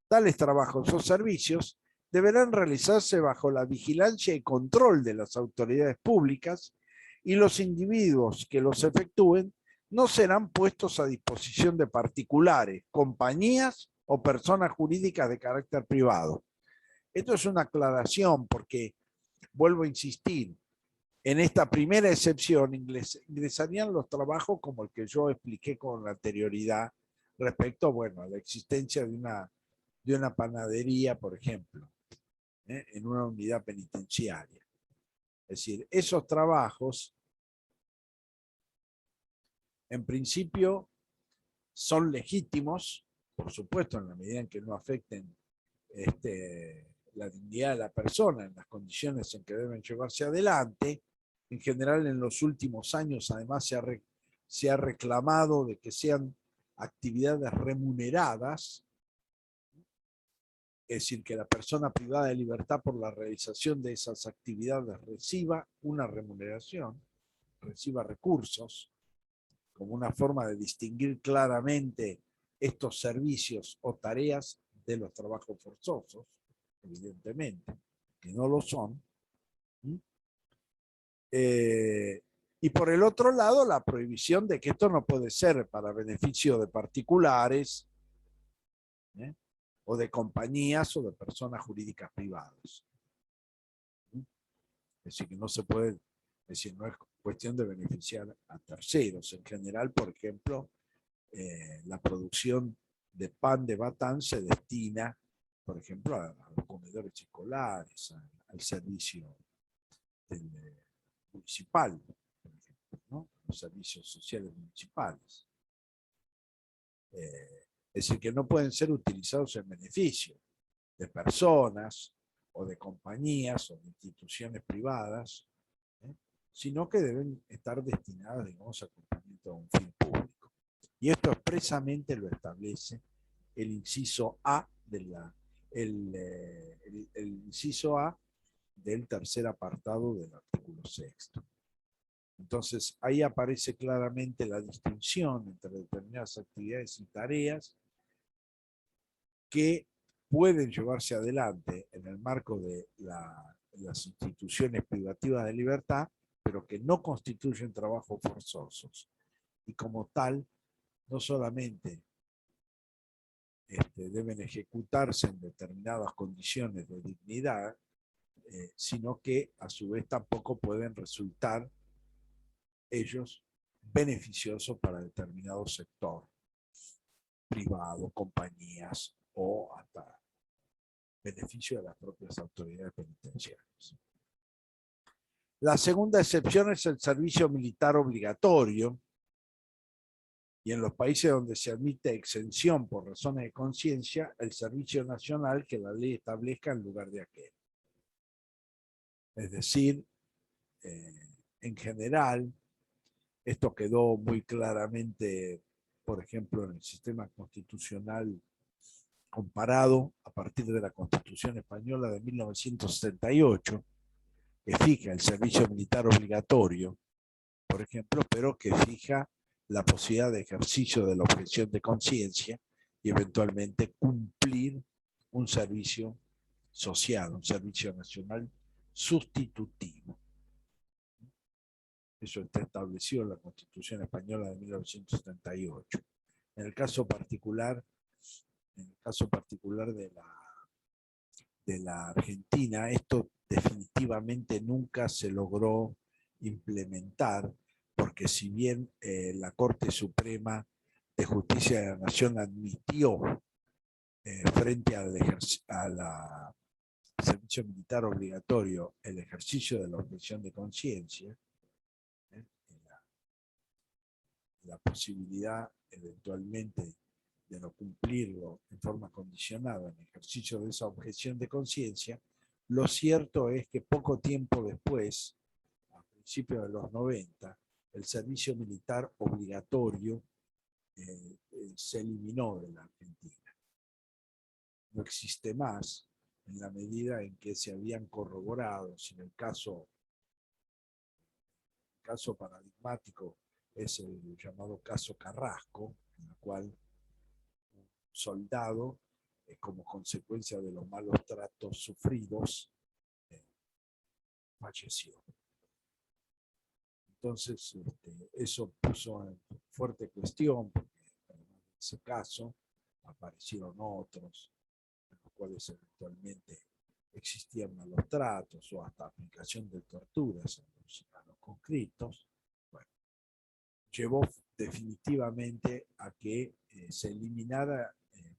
Tales trabajos o servicios deberán realizarse bajo la vigilancia y control de las autoridades públicas y los individuos que los efectúen no serán puestos a disposición de particulares, compañías o personas jurídicas de carácter privado. Esto es una aclaración porque, vuelvo a insistir, en esta primera excepción ingresarían los trabajos como el que yo expliqué con anterioridad respecto, bueno, a la existencia de una panadería, por ejemplo, en una unidad penitenciaria. Es decir, esos trabajos, en principio, son legítimos, por supuesto, en la medida en que no afecten la dignidad de la persona en las condiciones en que deben llevarse adelante. En general, en los últimos años, además, se ha reclamado de que sean actividades remuneradas, es decir, que la persona privada de libertad por la realización de esas actividades reciba una remuneración, reciba recursos, como una forma de distinguir claramente estos servicios o tareas de los trabajos forzosos, evidentemente, que no lo son. Y por el otro lado, la prohibición de que esto no puede ser para beneficio de particulares, o de compañías o de personas jurídicas privadas. Es decir, que no se puede, es decir, no es cuestión de beneficiar a terceros. En general, por ejemplo, la producción de pan de batán se destina, por ejemplo, a los comedores escolares, al servicio municipal, por ejemplo, ¿no? Los servicios sociales municipales. Es decir, que no pueden ser utilizados en beneficio de personas o de compañías o de instituciones privadas, sino que deben estar destinadas, digamos, a cumplimiento de un fin público. Y esto expresamente lo establece el inciso A el inciso A del tercer apartado del artículo 6. Entonces, ahí aparece claramente la distinción entre determinadas actividades y tareas que pueden llevarse adelante en el marco de las instituciones privativas de libertad, pero que no constituyen trabajos forzosos. Y como tal, no solamente deben ejecutarse en determinadas condiciones de dignidad, sino que a su vez tampoco pueden resultar ellos beneficioso para determinado sector privado, compañías o hasta beneficio de las propias autoridades penitenciarias. La segunda excepción es el servicio militar obligatorio, y en los países donde se admite exención por razones de conciencia, el servicio nacional que la ley establezca en lugar de aquel. Es decir, en general, esto quedó muy claramente, por ejemplo, en el sistema constitucional comparado a partir de la Constitución Española de 1978, que fija el servicio militar obligatorio, por ejemplo, pero que fija la posibilidad de ejercicio de la objeción de conciencia y eventualmente cumplir un servicio social, un servicio nacional sustitutivo. Eso está establecido en la Constitución Española de 1978. En el caso particular de la Argentina, esto definitivamente nunca se logró implementar, porque si bien la Corte Suprema de Justicia de la Nación admitió frente al servicio militar obligatorio el ejercicio de la objeción de conciencia, la posibilidad eventualmente de no cumplirlo en forma condicionada en ejercicio de esa objeción de conciencia, lo cierto es que poco tiempo después, a principios de los 90, el servicio militar obligatorio se eliminó de la Argentina. No existe más en la medida en que se habían corroborado, si en el caso paradigmático es el llamado caso Carrasco, en el cual un soldado, como consecuencia de los malos tratos sufridos, falleció. Entonces, eso puso en fuerte cuestión, porque en ese caso aparecieron otros, en los cuales eventualmente existían malos tratos o hasta aplicación de torturas a los conscriptos. Bueno, llevó definitivamente a que se eliminara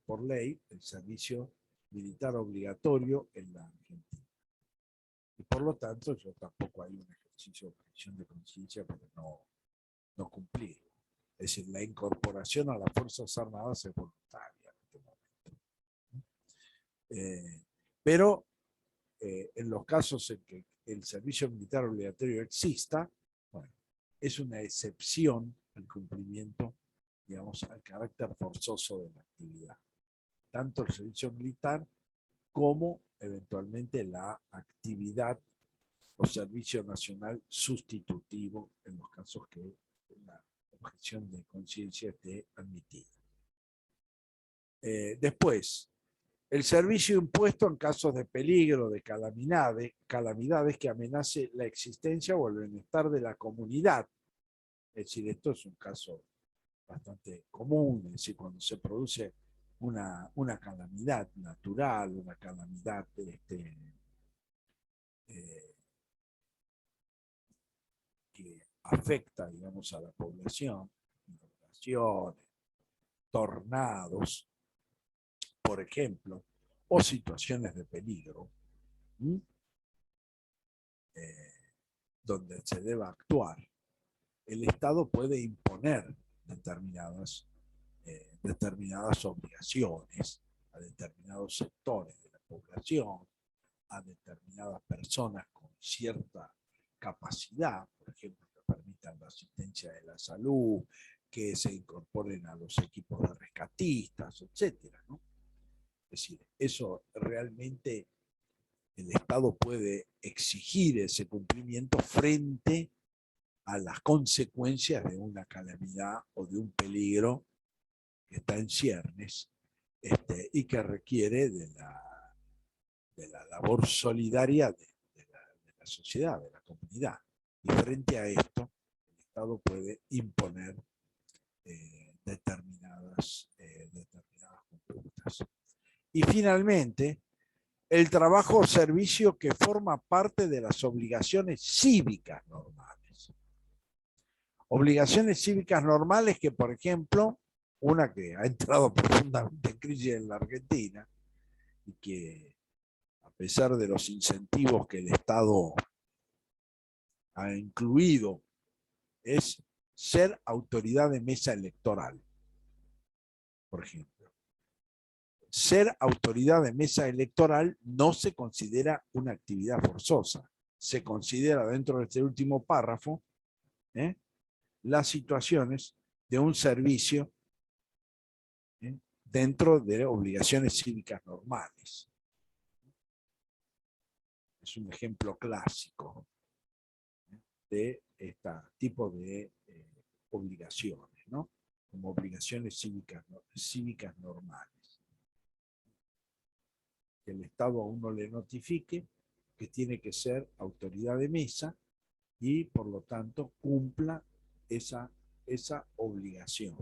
por ley el servicio militar obligatorio en la Argentina. Y por lo tanto, yo tampoco hay un ejercicio de objeción de conciencia porque no cumplir. Es decir, la incorporación a las Fuerzas Armadas es voluntaria en este momento. Pero en los casos en que el servicio militar obligatorio exista, bueno, es una excepción al cumplimiento, digamos, al carácter forzoso de la actividad. Tanto el servicio militar como eventualmente la actividad o servicio nacional sustitutivo en los casos que la objeción de conciencia esté admitida. Después, el servicio impuesto en casos de peligro, de calamidades que amenace la existencia o el bienestar de la comunidad. Es decir, esto es un caso bastante común, es decir, cuando se produce una calamidad natural, una calamidad que afecta, digamos, a la población, inundaciones, tornados, por ejemplo, o situaciones de peligro, donde se deba actuar, el Estado puede imponer determinadas obligaciones a determinados sectores de la población, a determinadas personas con cierta capacidad, por ejemplo, que permitan la asistencia de la salud, que se incorporen a los equipos de rescatistas, etcétera, ¿no? Es decir, eso realmente el Estado puede exigir ese cumplimiento frente a las consecuencias de una calamidad o de un peligro que está en ciernes y que requiere de la labor solidaria de la sociedad, de la comunidad. Y frente a esto, el Estado puede imponer determinadas conductas. Y finalmente, el trabajo o servicio que forma parte de las obligaciones cívicas normales. Obligaciones cívicas normales que, por ejemplo, una que ha entrado profundamente en crisis en la Argentina y que, a pesar de los incentivos que el Estado ha incluido, es ser autoridad de mesa electoral, por ejemplo. Ser autoridad de mesa electoral no se considera una actividad forzosa. Se considera, dentro de este último párrafo, las situaciones de un servicio dentro de obligaciones cívicas normales. Es un ejemplo clásico de este tipo de obligaciones, ¿no? Como obligaciones cívicas normales. Que el Estado a uno le notifique que tiene que ser autoridad de mesa y, por lo tanto, cumpla esa obligación.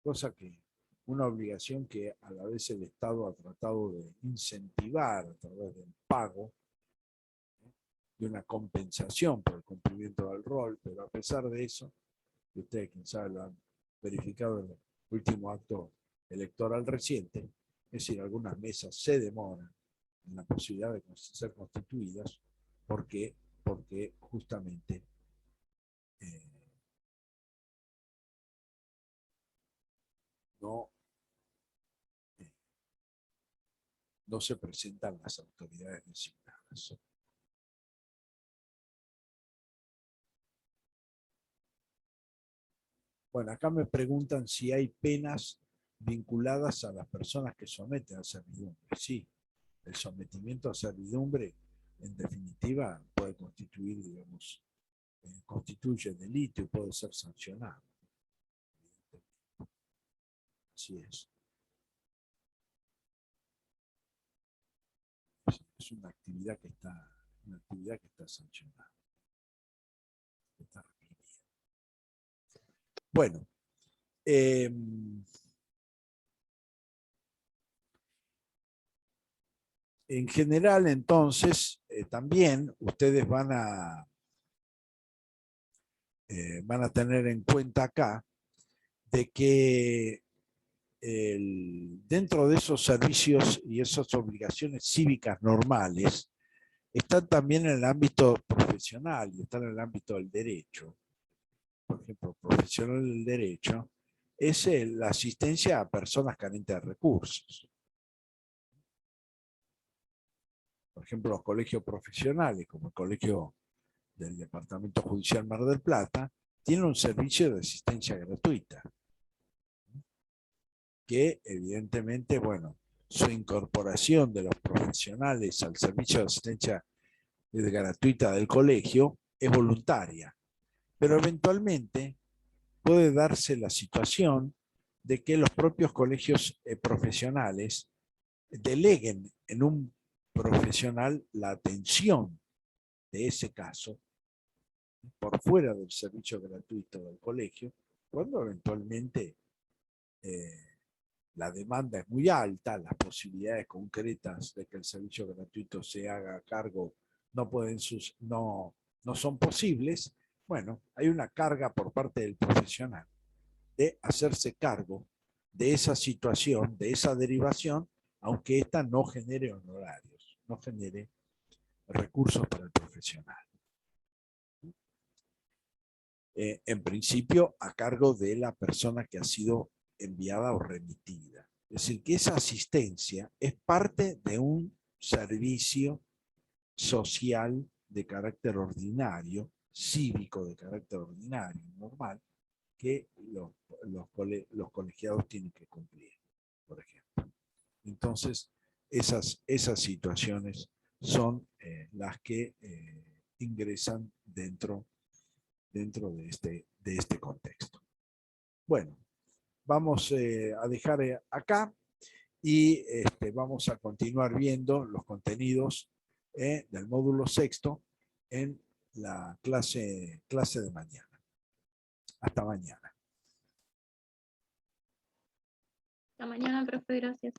Cosa que, una obligación que a la vez el Estado ha tratado de incentivar a través del pago de una compensación por el cumplimiento del rol, pero a pesar de eso, y ustedes quién sabe lo han verificado en el último acto electoral reciente, es decir, algunas mesas se demoran en la posibilidad de ser constituidas porque justamente no se presentan las autoridades designadas. Bueno, acá me preguntan si hay penas vinculadas a las personas que someten a servidumbre. Sí, el sometimiento a servidumbre, en definitiva, puede constituir, digamos, constituye delito y puede ser sancionado. Así es. Es una actividad que está sancionada. Está reprimida. Bueno, en general, entonces, también ustedes van a tener en cuenta acá de que dentro de esos servicios y esas obligaciones cívicas normales están también en el ámbito profesional y están en el ámbito del derecho. Por ejemplo, profesional del derecho es la asistencia a personas carentes de recursos. Por ejemplo, los colegios profesionales, como el colegio del Departamento Judicial Mar del Plata, tienen un servicio de asistencia gratuita, que evidentemente, bueno, su incorporación de los profesionales al servicio de asistencia gratuita del colegio es voluntaria, pero eventualmente puede darse la situación de que los propios colegios profesionales deleguen en un profesional la atención de ese caso por fuera del servicio gratuito del colegio, cuando eventualmente la demanda es muy alta, las posibilidades concretas de que el servicio gratuito se haga a cargo no son posibles. Bueno, hay una carga por parte del profesional de hacerse cargo de esa situación, de esa derivación, aunque ésta no genere honorarios, no genere recursos para el profesional. En principio, a cargo de la persona que ha sido enviada o remitida. Es decir, que esa asistencia es parte de un servicio social de carácter ordinario, cívico de carácter ordinario, normal, que los colegiados tienen que cumplir, por ejemplo. Entonces, esas situaciones son las que ingresan dentro de este contexto. Bueno, vamos a dejar acá y vamos a continuar viendo los contenidos del módulo sexto en la clase de mañana. Hasta mañana. Hasta mañana, profe, gracias.